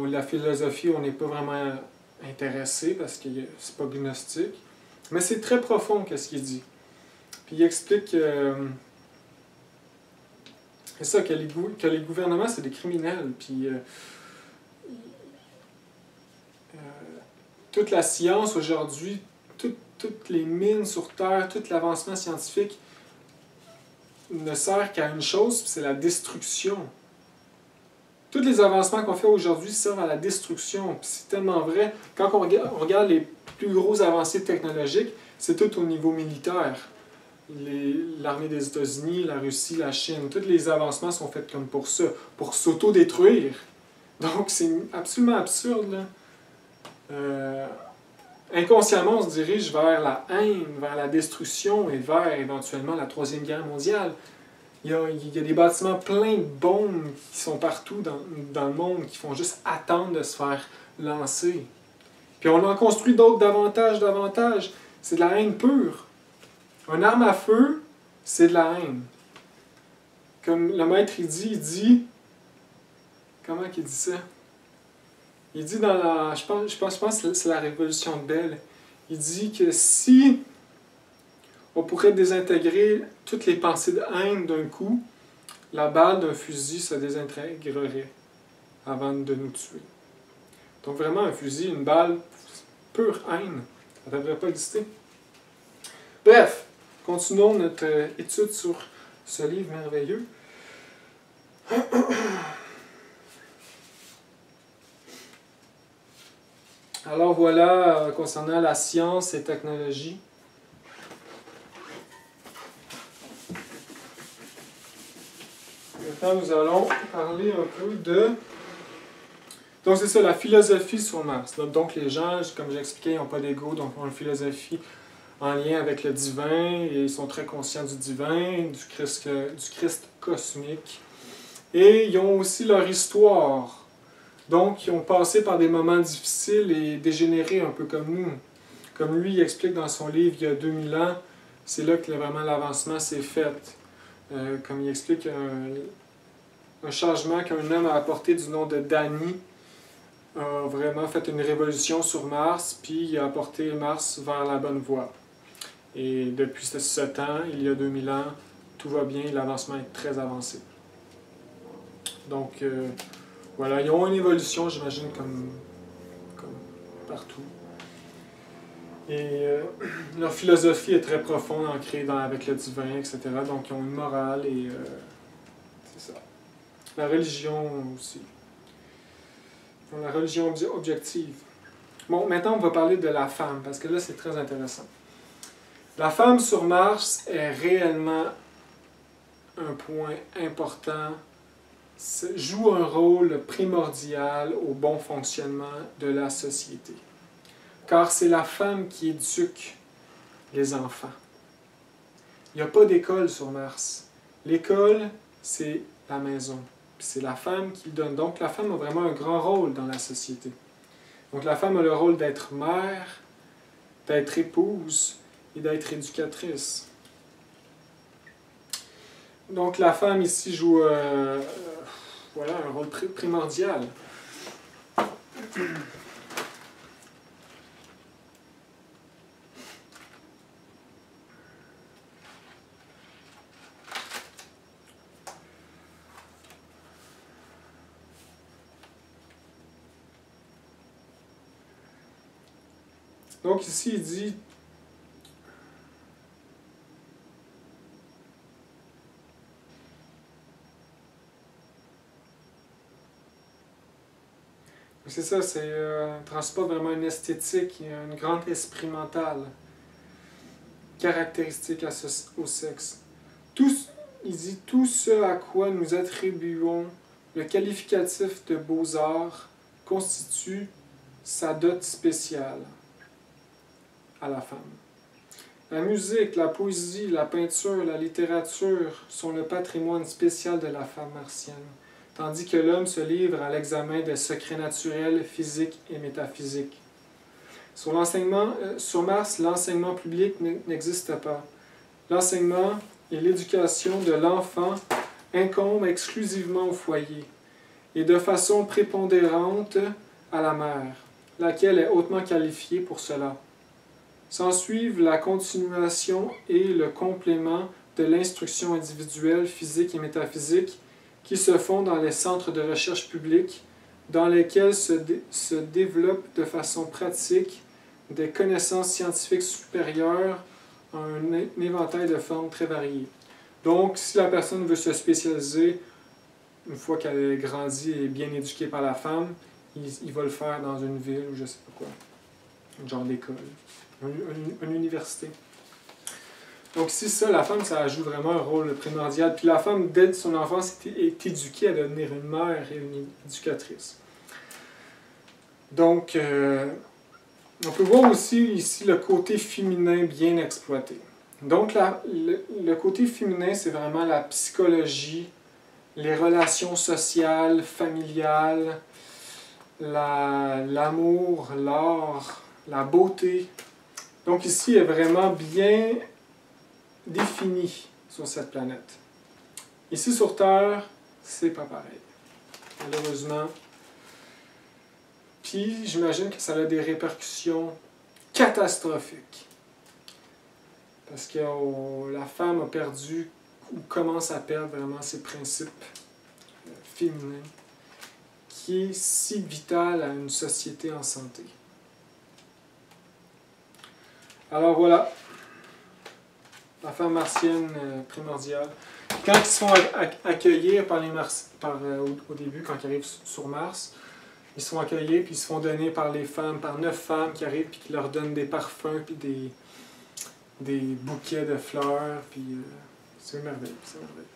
A: la philosophie, on n'est pas vraiment intéressé parce que c'est pas gnostique. Mais c'est très profond, qu'est-ce qu'il dit. Puis il explique c'est ça, que les gouvernements, c'est des criminels. Puis toute la science aujourd'hui, toutes les mines sur Terre, tout l'avancement scientifique ne sert qu'à une chose, c'est la destruction. Tous les avancements qu'on fait aujourd'hui servent à la destruction. C'est tellement vrai. Quand on regarde les plus gros avancées technologiques, c'est tout au niveau militaire. L'armée des États-Unis, la Russie, la Chine, tous les avancements sont faits comme pour ça, pour s'auto-détruire. Donc c'est absolument absurde, là. Inconsciemment, on se dirige vers la haine, vers la destruction et vers éventuellement la Troisième Guerre mondiale. Il y a des bâtiments pleins de bombes qui sont partout dans le monde, qui font juste attendre de se faire lancer. Puis on en construit d'autres davantage. C'est de la haine pure. Une arme à feu, c'est de la haine. Comme le maître il dit... Comment il dit ça? Il dit dans la... Je pense que c'est la Révolution de Belle. Il dit que si on pourrait désintégrer toutes les pensées de haine d'un coup, la balle d'un fusil se désintégrerait avant de nous tuer. Donc vraiment, un fusil, une balle, pure haine, ça ne devrait pas exister. Bref, continuons notre étude sur ce livre merveilleux. Alors voilà, concernant la science et technologie. maintenant, nous allons parler un peu de... Donc, c'est ça, la philosophie sur Mars. Donc, les gens, comme j'ai expliqué, ils n'ont pas d'ego, donc ils ont une philosophie en lien avec le divin, et ils sont très conscients du divin, du Christ cosmique. Et ils ont aussi leur histoire. Donc, ils ont passé par des moments difficiles et dégénérés, un peu comme nous. Comme lui, il explique dans son livre, il y a 2000 ans, c'est là que vraiment l'avancement s'est fait. Comme il explique, un changement qu'un homme a apporté du nom de Dany a vraiment fait une révolution sur Mars, puis il a apporté Mars vers la bonne voie. Et depuis ce temps, il y a 2000 ans, tout va bien, l'avancement est très avancé. Donc, voilà, ils ont une évolution, j'imagine, comme partout. Et leur philosophie est très profonde, ancrée avec le divin, etc. Donc, ils ont une morale et c'est ça. La religion aussi. La religion objective. Bon, maintenant, on va parler de la femme, parce que là, c'est très intéressant. La femme sur Mars est réellement un point important, joue un rôle primordial au bon fonctionnement de la société. Car c'est la femme qui éduque les enfants. Il n'y a pas d'école sur Mars. L'école, c'est la maison. C'est la femme qui donne. Donc la femme a vraiment un grand rôle dans la société. Donc la femme a le rôle d'être mère, d'être épouse et d'être éducatrice. Donc la femme ici joue voilà, un rôle primordial. Donc ici, il dit c'est ça, c'est transporte vraiment une esthétique et un grand esprit mental caractéristique au sexe. Il dit tout ce à quoi nous attribuons le qualificatif de beaux-arts constitue sa dot spéciale à la femme. La musique, la poésie, la peinture, la littérature sont le patrimoine spécial de la femme martienne, tandis que l'homme se livre à l'examen des secrets naturels, physiques et métaphysiques. Sur Mars, l'enseignement public n'existe pas. L'enseignement et l'éducation de l'enfant incombent exclusivement au foyer, et de façon prépondérante à la mère, laquelle est hautement qualifiée pour cela. S'ensuivent la continuation et le complément de l'instruction individuelle, physique et métaphysique qui se font dans les centres de recherche publics, dans lesquels se développent de façon pratique des connaissances scientifiques supérieures à un éventail de formes très variées. Donc, si la personne veut se spécialiser, une fois qu'elle est grandie et bien éduquée par la femme, il va le faire dans une ville ou je ne sais pas quoi, un genre d'école, une université. Donc, si ça, la femme, ça joue vraiment un rôle primordial. Puis la femme, dès son enfance, est éduquée à devenir une mère et une éducatrice. Donc, on peut voir aussi ici le côté féminin bien exploité. Donc, le côté féminin, c'est vraiment la psychologie, les relations sociales, familiales, l'amour, l'art, la beauté. Donc ici, est vraiment bien défini sur cette planète. Ici sur Terre, c'est pas pareil. Malheureusement. Puis, j'imagine que ça a des répercussions catastrophiques. Parce que la femme a perdu, ou commence à perdre vraiment ses principes féminins, qui est si vital à une société en santé. Alors voilà, la femme martienne primordiale. Quand ils se font accueillir au début, quand ils arrivent sur Mars, ils se font accueillir puis ils se font donner par les femmes, par 9 femmes qui arrivent puis qui leur donnent des parfums puis des bouquets de fleurs. Puis c'est merveilleux, c'est merveilleux.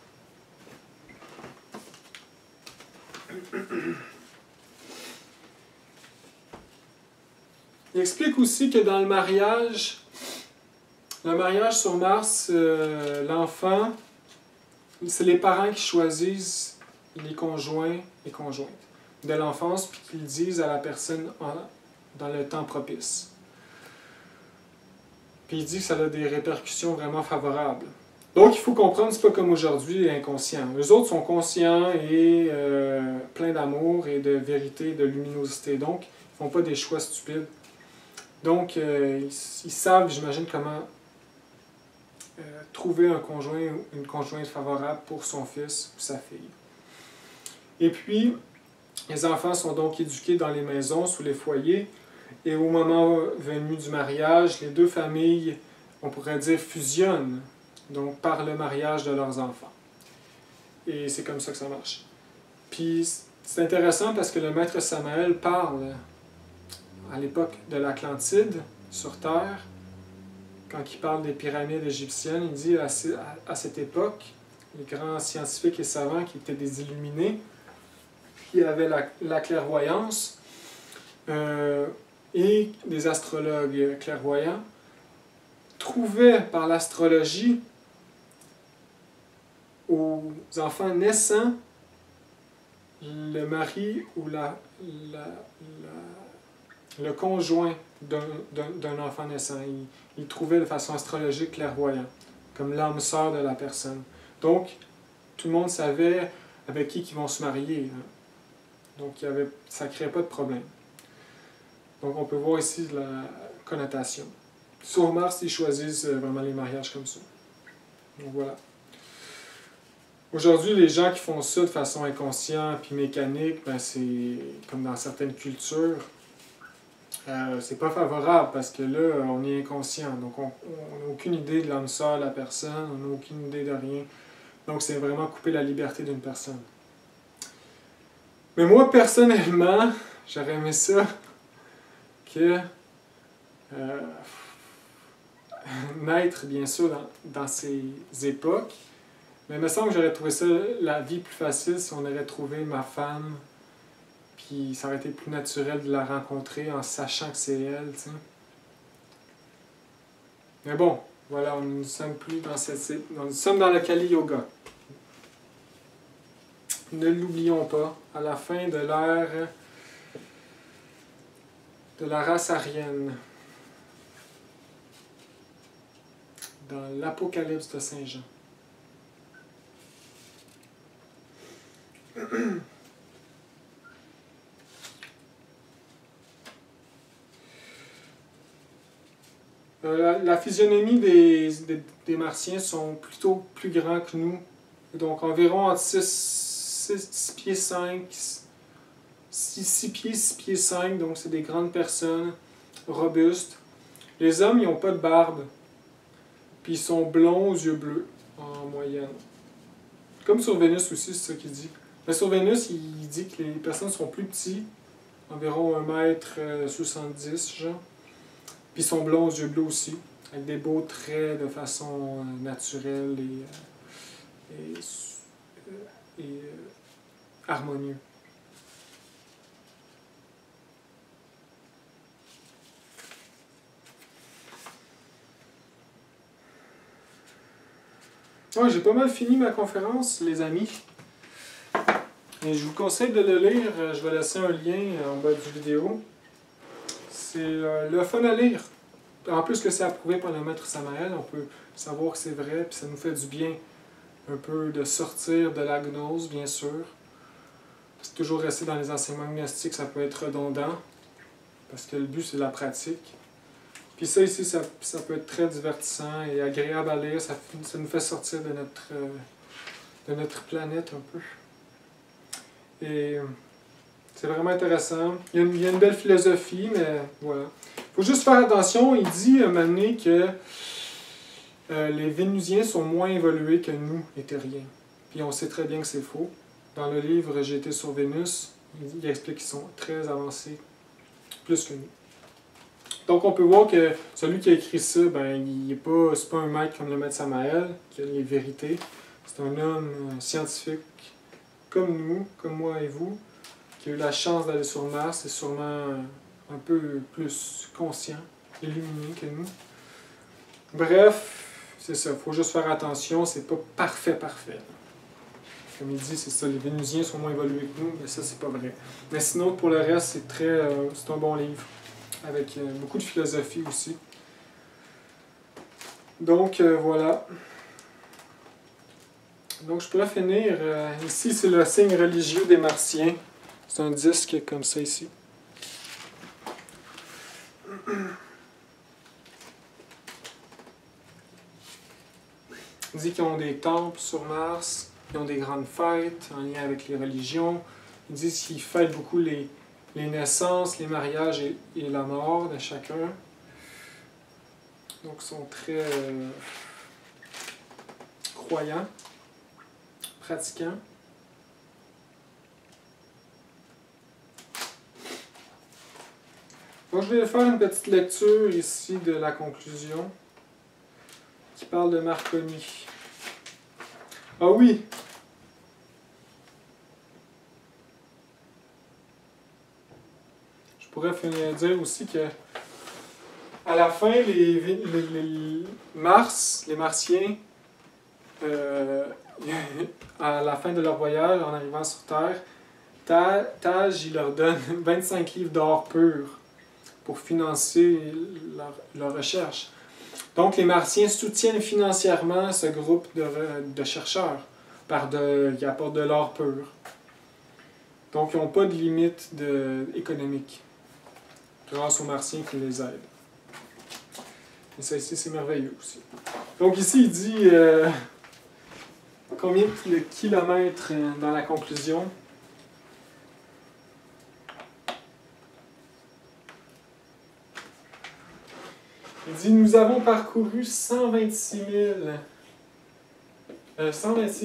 A: Il explique aussi que dans le mariage sur Mars, l'enfant, c'est les parents qui choisissent les conjoints et conjointes de l'enfance, puis qu'ils disent à la personne dans le temps propice. Puis il dit que ça a des répercussions vraiment favorables. Donc il faut comprendre, c'est pas comme aujourd'hui, inconscient. Les autres sont conscients et pleins d'amour et de vérité, de luminosité. Donc, ils font pas des choix stupides. Donc, ils savent, j'imagine, comment trouver un conjoint ou une conjointe favorable pour son fils ou sa fille. Et puis, les enfants sont donc éduqués dans les maisons, sous les foyers, et au moment venu du mariage, les deux familles, on pourrait dire, fusionnent, donc par le mariage de leurs enfants. Et c'est comme ça que ça marche. Puis, c'est intéressant parce que le maître Samael parle à l'époque de l'Atlantide, sur Terre, quand il parle des pyramides égyptiennes, il dit à cette époque, les grands scientifiques et savants qui étaient des illuminés, qui avaient la clairvoyance, et des astrologues clairvoyants, trouvaient par l'astrologie aux enfants naissants le mari ou le conjoint d'un enfant naissant. Il trouvait de façon astrologique clairvoyant, comme l'âme sœur de la personne. Donc, tout le monde savait avec qui ils vont se marier. Hein. Donc, ça ne créait pas de problème. Donc, on peut voir ici la connotation. Sur Mars, ils choisissent vraiment les mariages comme ça. Donc, voilà. Aujourd'hui, les gens qui font ça de façon inconsciente puis mécanique, ben c'est comme dans certaines cultures, c'est pas favorable parce que là, on est inconscient. Donc, on n'a aucune idée de l'âme sœur de la personne, on n'a aucune idée de rien. Donc, c'est vraiment couper la liberté d'une personne. Mais moi, personnellement, j'aurais aimé ça que naître, bien sûr, dans ces époques. Mais il me semble que j'aurais trouvé ça, la vie plus facile si on aurait trouvé ma femme, puis ça aurait été plus naturel de la rencontrer en sachant que c'est elle, tu sais. Mais bon, voilà, nous ne sommes plus dans nous sommes dans le Kali Yoga. Ne l'oublions pas, à la fin de l'ère de la race aryenne, dans l'Apocalypse de Saint Jean. La physionomie des Martiens sont plutôt plus grands que nous. Donc environ entre 6 pieds 5, 6 pieds, 6 pieds 5, donc c'est des grandes personnes, robustes. Les hommes, ils n'ont pas de barbe. Puis ils sont blonds aux yeux bleus, en moyenne. Comme sur Vénus aussi, c'est ça qu'il dit. Mais sur Vénus, il dit que les personnes sont plus petites, environ 1,70 m, genre. Puis ils sont blonds aux yeux bleus aussi, avec des beaux traits de façon naturelle et harmonieux. Ouais, j'ai pas mal fini ma conférence, les amis. Et je vous conseille de le lire. Je vais laisser un lien en bas du vidéo. C'est le fun à lire. En plus que c'est approuvé par le maître Samael, on peut savoir que c'est vrai, puis ça nous fait du bien un peu de sortir de la gnose, bien sûr. C'est toujours rester dans les enseignements gnostiques, ça peut être redondant, parce que le but c'est la pratique. Puis ça ici, ça peut être très divertissant et agréable à lire, ça nous fait sortir de notre planète un peu. Et c'est vraiment intéressant. Il y a une belle philosophie, mais voilà. Il faut juste faire attention. Il dit à un moment donné que les Vénusiens sont moins évolués que nous, les Terriens. Puis on sait très bien que c'est faux. Dans le livre J'ai été sur Vénus, il explique qu'ils sont très avancés, plus que nous. Donc on peut voir que celui qui a écrit ça, ben, c'est pas un maître comme le maître Samael, qui a les vérités. C'est un homme scientifique comme nous, comme moi et vous, qui a eu la chance d'aller sur Mars, est sûrement un peu plus conscient, illuminé que nous. Bref, c'est ça, il faut juste faire attention, c'est pas parfait. Comme il dit, c'est ça, les Vénusiens sont moins évolués que nous, mais ça, c'est pas vrai. Mais sinon, pour le reste, c'est un bon livre, avec beaucoup de philosophie aussi. Donc, voilà. Donc, je pourrais finir. Ici, c'est le signe religieux des Martiens. C'est un disque comme ça ici. Il dit qu'ils ont des temples sur Mars, ils ont des grandes fêtes en lien avec les religions. Ils disent qu'ils fêtent beaucoup les naissances, les mariages et la mort de chacun. Donc, ils sont très croyants, pratiquants. Donc, je vais faire une petite lecture ici de la conclusion qui parle de Marconi. Ah oui! Je pourrais finir dire aussi que à la fin, les Martiens, à la fin de leur voyage, en arrivant sur Terre, Taj, il leur donne 25 livres d'or pur pour financer leur recherche. Donc, les Martiens soutiennent financièrement ce groupe de chercheurs qui apportent de l'or pur. Donc, ils n'ont pas de limite économique grâce aux Martiens qui les aident. Et ça ici, c'est merveilleux aussi. Donc ici, il dit combien de kilomètres dans la conclusion. Il dit, nous avons parcouru 126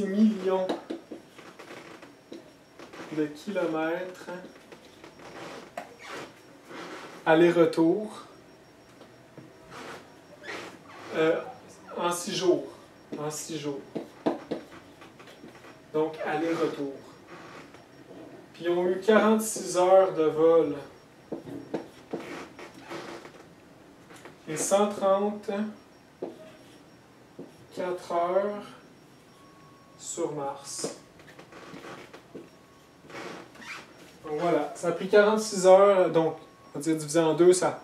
A: millions de kilomètres aller-retour en 6 jours. En 6 jours. Donc, aller-retour. Puis, ils ont eu 46 heures de vol. Et 134 heures sur Mars. Donc, voilà. Ça a pris 46 heures. Donc, on va dire divisé en deux, ça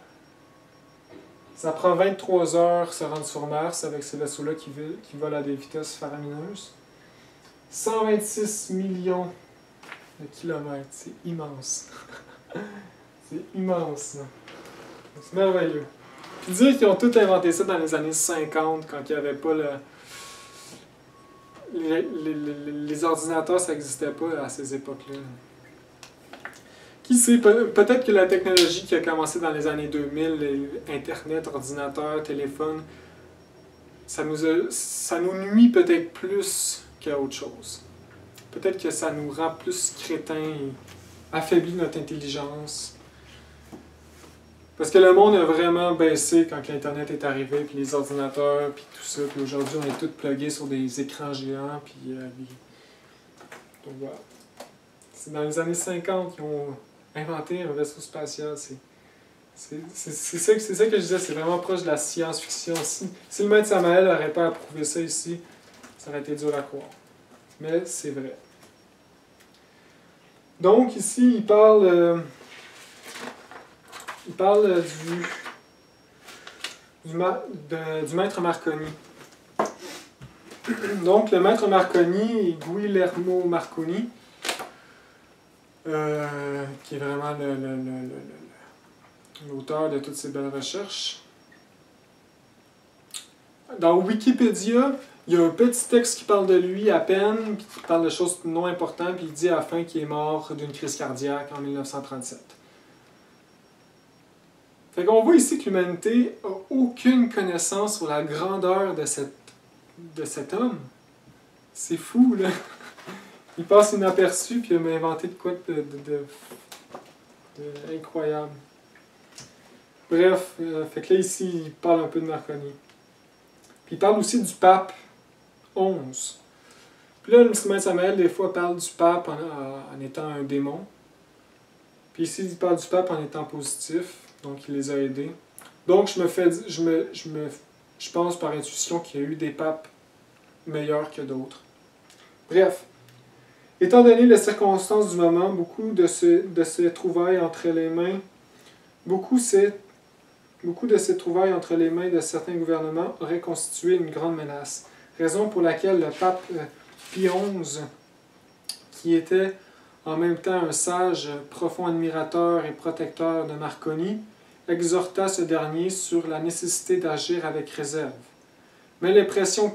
A: prend 23 heures se rendre sur Mars avec ces vaisseaux-là qui volent à des vitesses faramineuses. 126 millions de kilomètres. C'est immense. C'est immense. C'est merveilleux. Puis dire qu'ils ont tout inventé ça dans les années 50, quand il n'y avait pas les ordinateurs, ça n'existait pas à ces époques-là. Qui sait, peut-être que la technologie qui a commencé dans les années 2000, Internet, ordinateur, téléphone, ça nous nuit peut-être plus qu'à autre chose. Peut-être que ça nous rend plus crétins et affaiblit notre intelligence. Parce que le monde a vraiment baissé quand l'Internet est arrivé, puis les ordinateurs, puis tout ça. Puis aujourd'hui, on est tous plugués sur des écrans géants, puis donc voilà. C'est dans les années 50 qu'ils ont inventé un vaisseau spatial. C'est ça que je disais, c'est vraiment proche de la science-fiction. Si le maître Samael n'aurait pas approuvé ça ici, ça aurait été dur à croire. Mais c'est vrai. Donc ici, il parle du maître Marconi. Donc le maître Marconi, Guillermo Marconi, qui est vraiment l'auteur de toutes ces belles recherches. Dans Wikipédia, il y a un petit texte qui parle de lui à peine, puis qui parle de choses non importantes, puis il dit à la fin qu'il est mort d'une crise cardiaque en 1937. Fait qu'on voit ici que l'humanité n'a aucune connaissance sur la grandeur de cet homme. C'est fou, là. Il passe inaperçu, puis il m'a inventé de quoi de incroyable. Bref, fait que là, ici, il parle un peu de Marconi. Puis il parle aussi du pape XI. Puis là, le Maître Samael, des fois, parle du pape en étant un démon. Puis ici, il parle du pape en étant positif. Donc, il les a aidés. Donc, je pense par intuition qu'il y a eu des papes meilleurs que d'autres. Bref. Étant donné les circonstances du moment, beaucoup de ces trouvailles entre les mains, de ces trouvailles entre les mains de certains gouvernements auraient constitué une grande menace. Raison pour laquelle le pape Pie XI, qui était en même temps un sage, profond admirateur et protecteur de Marconi, exhorta ce dernier sur la nécessité d'agir avec réserve. Mais les pressions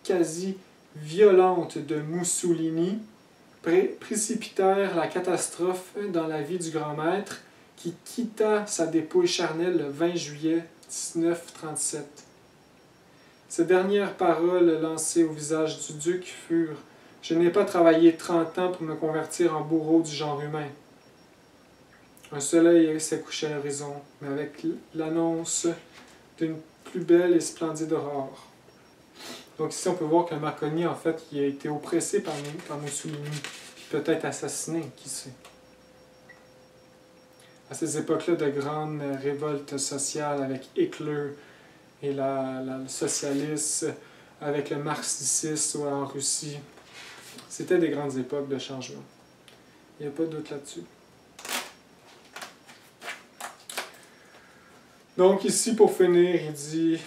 A: quasi violentes de Mussolini précipitèrent la catastrophe dans la vie du grand maître, qui quitta sa dépouille charnelle le 20 juillet 1937. Ces dernières paroles lancées au visage du duc furent « Je n'ai pas travaillé 30 ans pour me convertir en bourreau du genre humain. » Un soleil s'est couché à l'horizon, mais avec l'annonce d'une plus belle et splendide aurore. Donc ici, on peut voir que Marconi, en fait, il a été oppressé par Mussolini, puis peut-être assassiné, qui sait. À ces époques-là de grandes révoltes sociales avec Hitler et le socialisme, avec le marxisme en Russie, c'était des grandes époques de changement. Il n'y a pas de doute là-dessus. Donc ici, pour finir, il dit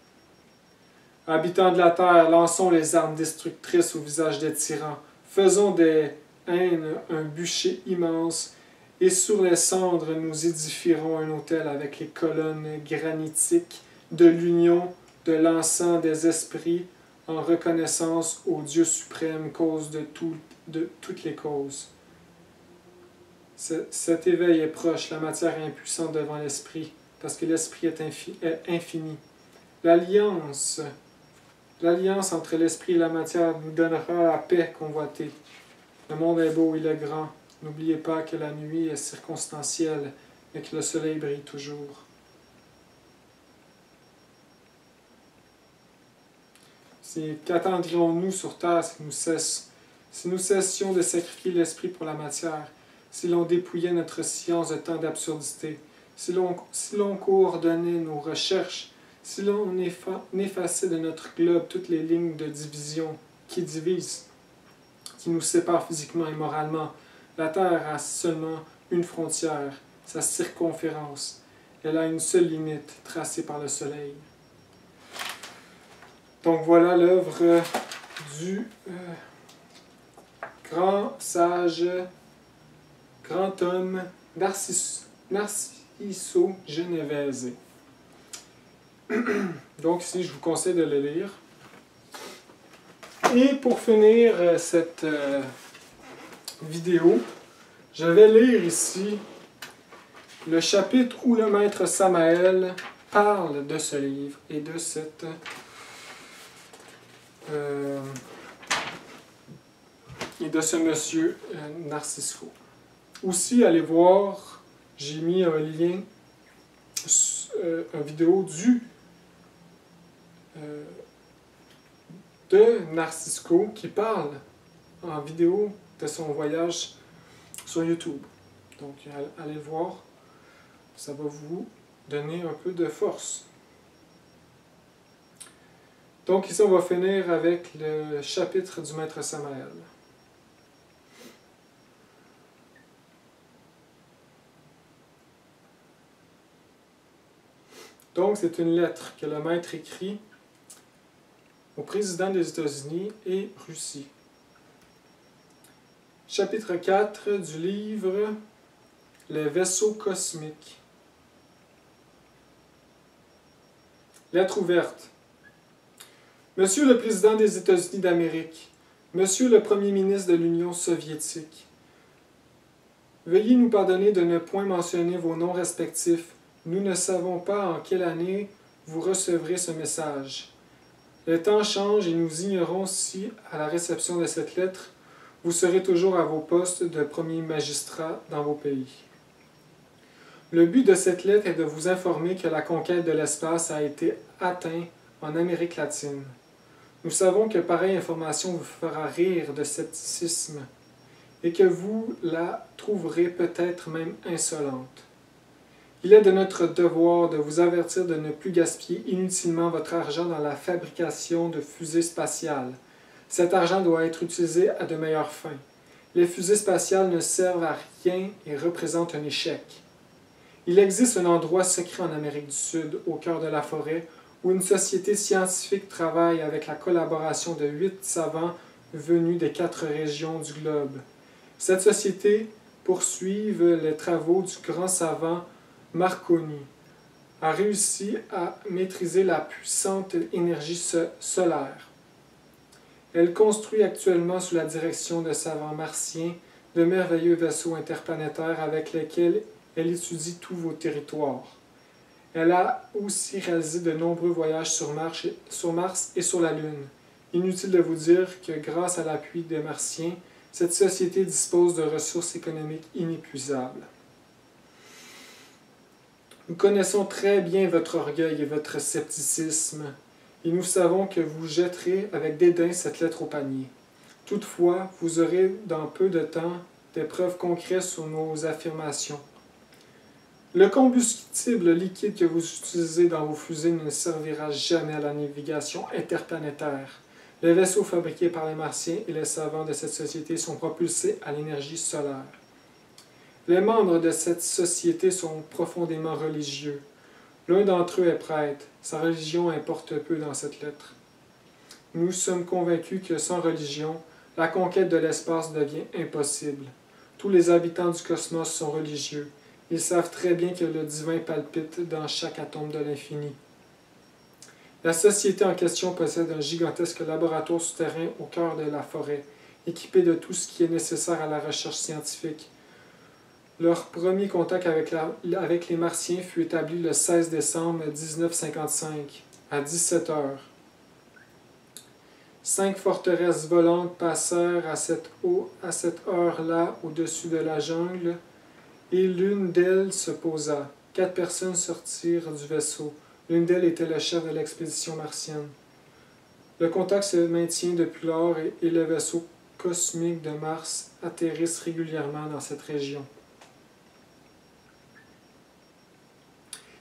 A: « Habitants de la terre, lançons les armes destructrices au visage des tyrans. Faisons des haines un bûcher immense, et sur les cendres nous édifierons un autel avec les colonnes granitiques de l'union, de l'encens des esprits, en reconnaissance au Dieu suprême, cause de toutes les causes. Cet éveil est proche, la matière est impuissante devant l'esprit, parce que l'esprit est infini. L'alliance entre l'esprit et la matière nous donnera la paix convoitée. Le monde est beau, il est grand. N'oubliez pas que la nuit est circonstancielle, mais que le soleil brille toujours. Qu'attendrions-nous sur terre si nous cessions de sacrifier l'esprit pour la matière, si l'on dépouillait notre science de tant d'absurdités, si l'on coordonnait nos recherches, si l'on effaçait de notre globe toutes les lignes de division qui divisent, qui nous séparent physiquement et moralement? La Terre a seulement une frontière, sa circonférence. Elle a une seule limite, tracée par le Soleil. Donc voilà l'œuvre du grand sage, grand homme Narciso Genovese. Donc ici, je vous conseille de le lire. Et pour finir cette vidéo, je vais lire ici le chapitre où le maître Samael parle de ce livre et de cette et de ce monsieur Narciso. Aussi, allez voir, j'ai mis un lien, une vidéo de Narciso qui parle en vidéo de son voyage sur YouTube. Donc, allez le voir, ça va vous donner un peu de force. Donc ici, on va finir avec le chapitre du maître Samael. Donc, c'est une lettre que le maître écrit au président des États-Unis et Russie. Chapitre 4 du livre Les vaisseaux cosmiques. Lettre ouverte. Monsieur le Président des États-Unis d'Amérique, Monsieur le Premier ministre de l'Union soviétique, veuillez nous pardonner de ne point mentionner vos noms respectifs. Nous ne savons pas en quelle année vous recevrez ce message. Les temps changent et nous ignorons si, à la réception de cette lettre, vous serez toujours à vos postes de premier magistrat dans vos pays. Le but de cette lettre est de vous informer que la conquête de l'espace a été atteinte en Amérique latine. Nous savons que pareille information vous fera rire de scepticisme et que vous la trouverez peut-être même insolente. Il est de notre devoir de vous avertir de ne plus gaspiller inutilement votre argent dans la fabrication de fusées spatiales. Cet argent doit être utilisé à de meilleures fins. Les fusées spatiales ne servent à rien et représentent un échec. Il existe un endroit secret en Amérique du Sud, au cœur de la forêt, où une société scientifique travaille avec la collaboration de 8 savants venus des 4 régions du globe. Cette société poursuit les travaux du grand savant Marconi, a réussi à maîtriser la puissante énergie solaire. Elle construit actuellement sous la direction de savants martiens de merveilleux vaisseaux interplanétaires avec lesquels elle étudie tous vos territoires. Elle a aussi réalisé de nombreux voyages sur Mars et sur la Lune. Inutile de vous dire que grâce à l'appui des Martiens, cette société dispose de ressources économiques inépuisables. Nous connaissons très bien votre orgueil et votre scepticisme, et nous savons que vous jetterez avec dédain cette lettre au panier. Toutefois, vous aurez dans peu de temps des preuves concrètes sur nos affirmations. Le combustible liquide que vous utilisez dans vos fusées ne servira jamais à la navigation interplanétaire. Les vaisseaux fabriqués par les Martiens et les savants de cette société sont propulsés à l'énergie solaire. Les membres de cette société sont profondément religieux. L'un d'entre eux est prêtre. Sa religion importe peu dans cette lettre. Nous sommes convaincus que sans religion, la conquête de l'espace devient impossible. Tous les habitants du cosmos sont religieux. Ils savent très bien que le divin palpite dans chaque atome de l'infini. La société en question possède un gigantesque laboratoire souterrain au cœur de la forêt, équipé de tout ce qui est nécessaire à la recherche scientifique. Leur premier contact avec les Martiens fut établi le 16 décembre 1955, à 17 heures. 5 forteresses volantes passèrent à cette heure-là au-dessus de la jungle, et l'une d'elles se posa. 4 personnes sortirent du vaisseau. L'une d'elles était le chef de l'expédition martienne. Le contact se maintient depuis lors et les vaisseaux cosmiques de Mars atterrissent régulièrement dans cette région.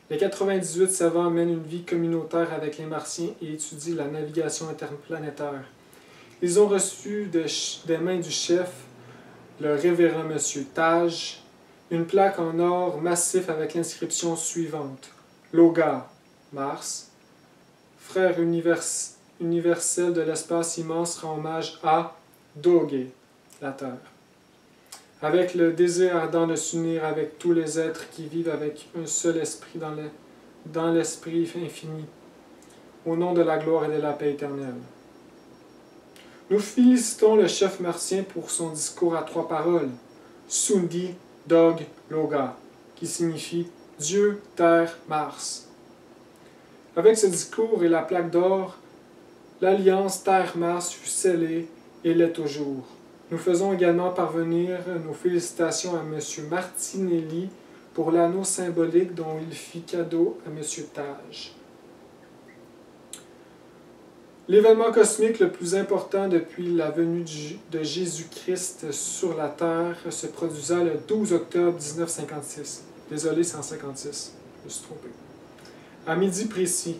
A: Les 98 savants mènent une vie communautaire avec les Martiens et étudient la navigation interplanétaire. Ils ont reçu des mains du chef, le révérend Monsieur Taj, une plaque en or massif avec l'inscription suivante: Loga, Mars, frère universel de l'espace immense, rend hommage à Doge, la Terre. Avec le désir ardent de s'unir avec tous les êtres qui vivent avec un seul esprit dans l'esprit infini, au nom de la gloire et de la paix éternelle. Nous félicitons le chef martien pour son discours à 3 paroles, Sundi Dog Loga, qui signifie Dieu, Terre, Mars. Avec ce discours et la plaque d'or, l'alliance Terre-Mars fut scellée et l'est toujours. Nous faisons également parvenir nos félicitations à M. Martinelli pour l'anneau symbolique dont il fit cadeau à M. Taj. L'événement cosmique le plus important depuis la venue de Jésus-Christ sur la Terre se produisa le 12 octobre 1956. Désolé, 156, je me suis trompé. À midi précis,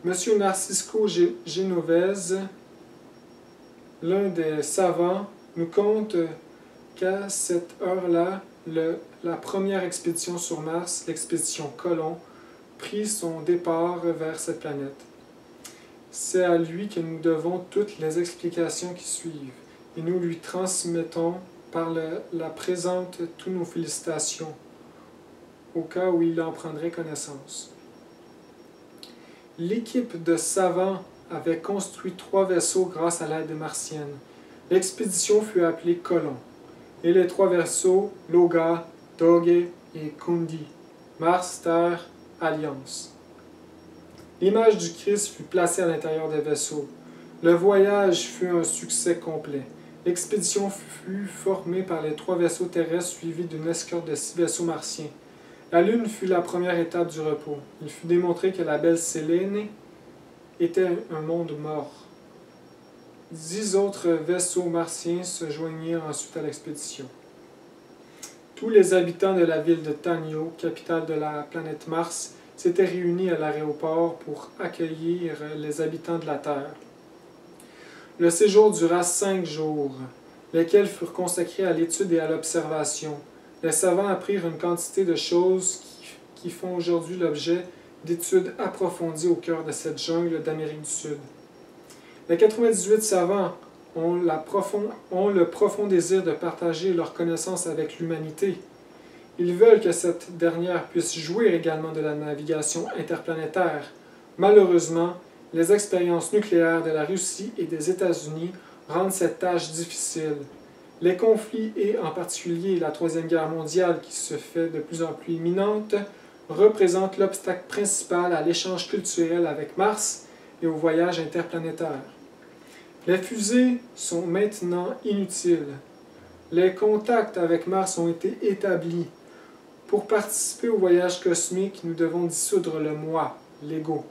A: M. Narcisco Genovese, l'un des savants, nous conte qu'à cette heure-là, la première expédition sur Mars, l'expédition Colomb, prit son départ vers cette planète. C'est à lui que nous devons toutes les explications qui suivent, et nous lui transmettons par la présente toutes nos félicitations, au cas où il en prendrait connaissance. L'équipe de savants avait construit 3 vaisseaux grâce à l'aide martienne. L'expédition fut appelée Colomb, et les 3 vaisseaux, Loga, Doge et Kundi, Mars, Terre, Alliance. L'image du Christ fut placée à l'intérieur des vaisseaux. Le voyage fut un succès complet. L'expédition fut formée par les 3 vaisseaux terrestres suivis d'une escorte de 6 vaisseaux martiens. La Lune fut la première étape du repos. Il fut démontré que la belle Séléné était un monde mort. 10 autres vaisseaux martiens se joignirent ensuite à l'expédition. Tous les habitants de la ville de Tanio, capitale de la planète Mars, s'étaient réunis à l'aéroport pour accueillir les habitants de la Terre. Le séjour dura 5 jours, lesquels furent consacrés à l'étude et à l'observation. Les savants apprirent une quantité de choses qui font aujourd'hui l'objet d'études approfondies au cœur de cette jungle d'Amérique du Sud. Les 98 savants ont le profond désir de partager leurs connaissances avec l'humanité. Ils veulent que cette dernière puisse jouir également de la navigation interplanétaire. Malheureusement, les expériences nucléaires de la Russie et des États-Unis rendent cette tâche difficile. Les conflits et en particulier la Troisième Guerre mondiale qui se fait de plus en plus imminente représentent l'obstacle principal à l'échange culturel avec Mars et au voyage interplanétaire. Les fusées sont maintenant inutiles. Les contacts avec Mars ont été établis. Pour participer au voyage cosmique, nous devons dissoudre le moi, l'ego.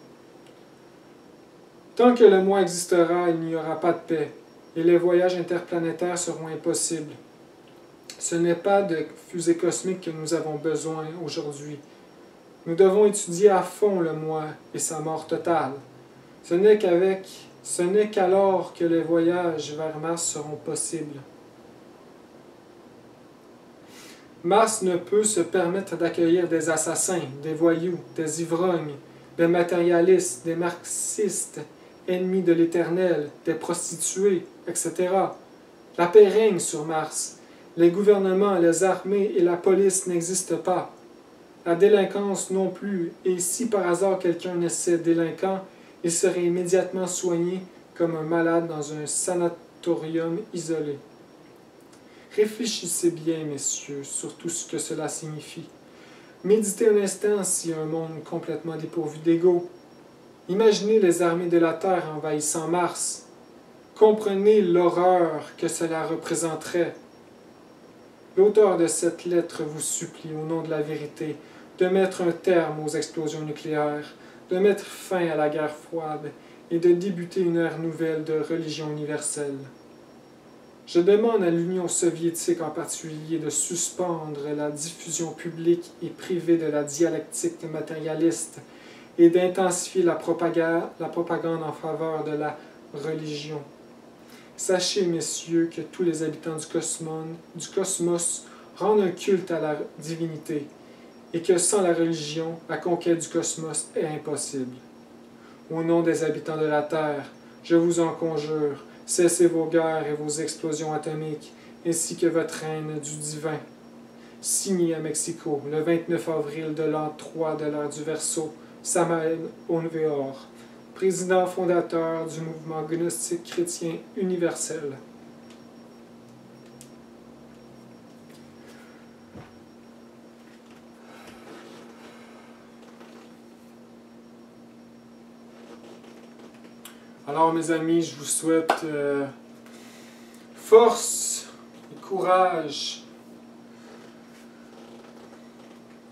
A: Tant que le moi existera, il n'y aura pas de paix, et les voyages interplanétaires seront impossibles. Ce n'est pas de fusées cosmiques que nous avons besoin aujourd'hui. Nous devons étudier à fond le moi et sa mort totale. Ce n'est qu'alors que les voyages vers Mars seront possibles. Mars ne peut se permettre d'accueillir des assassins, des voyous, des ivrognes, des matérialistes, des marxistes, ennemis de l'Éternel, des prostituées, etc. La paix règne sur Mars. Les gouvernements, les armées et la police n'existent pas. La délinquance non plus, et si par hasard quelqu'un naissait délinquant, il serait immédiatement soigné comme un malade dans un sanatorium isolé. Réfléchissez bien, messieurs, sur tout ce que cela signifie. Méditez un instant si un monde complètement dépourvu d'ego. Imaginez les armées de la Terre envahissant Mars. Comprenez l'horreur que cela représenterait. L'auteur de cette lettre vous supplie, au nom de la vérité, de mettre un terme aux explosions nucléaires, de mettre fin à la guerre froide et de débuter une ère nouvelle de religion universelle. Je demande à l'Union soviétique en particulier de suspendre la diffusion publique et privée de la dialectique matérialiste et d'intensifier la propagande en faveur de la religion. Sachez, messieurs, que tous les habitants du cosmos rendent un culte à la divinité et que sans la religion, la conquête du cosmos est impossible. Au nom des habitants de la Terre, je vous en conjure, cessez vos guerres et vos explosions atomiques, ainsi que votre règne du divin. Signé à Mexico, le 29 avril de l'an 3 de l'ère du Verseau, Samael Onveor, président fondateur du mouvement gnostique chrétien universel. Alors mes amis, je vous souhaite force et courage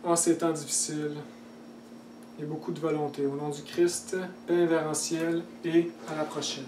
A: en ces temps difficiles et beaucoup de volonté. Au nom du Christ, paix vers un ciel et à la prochaine.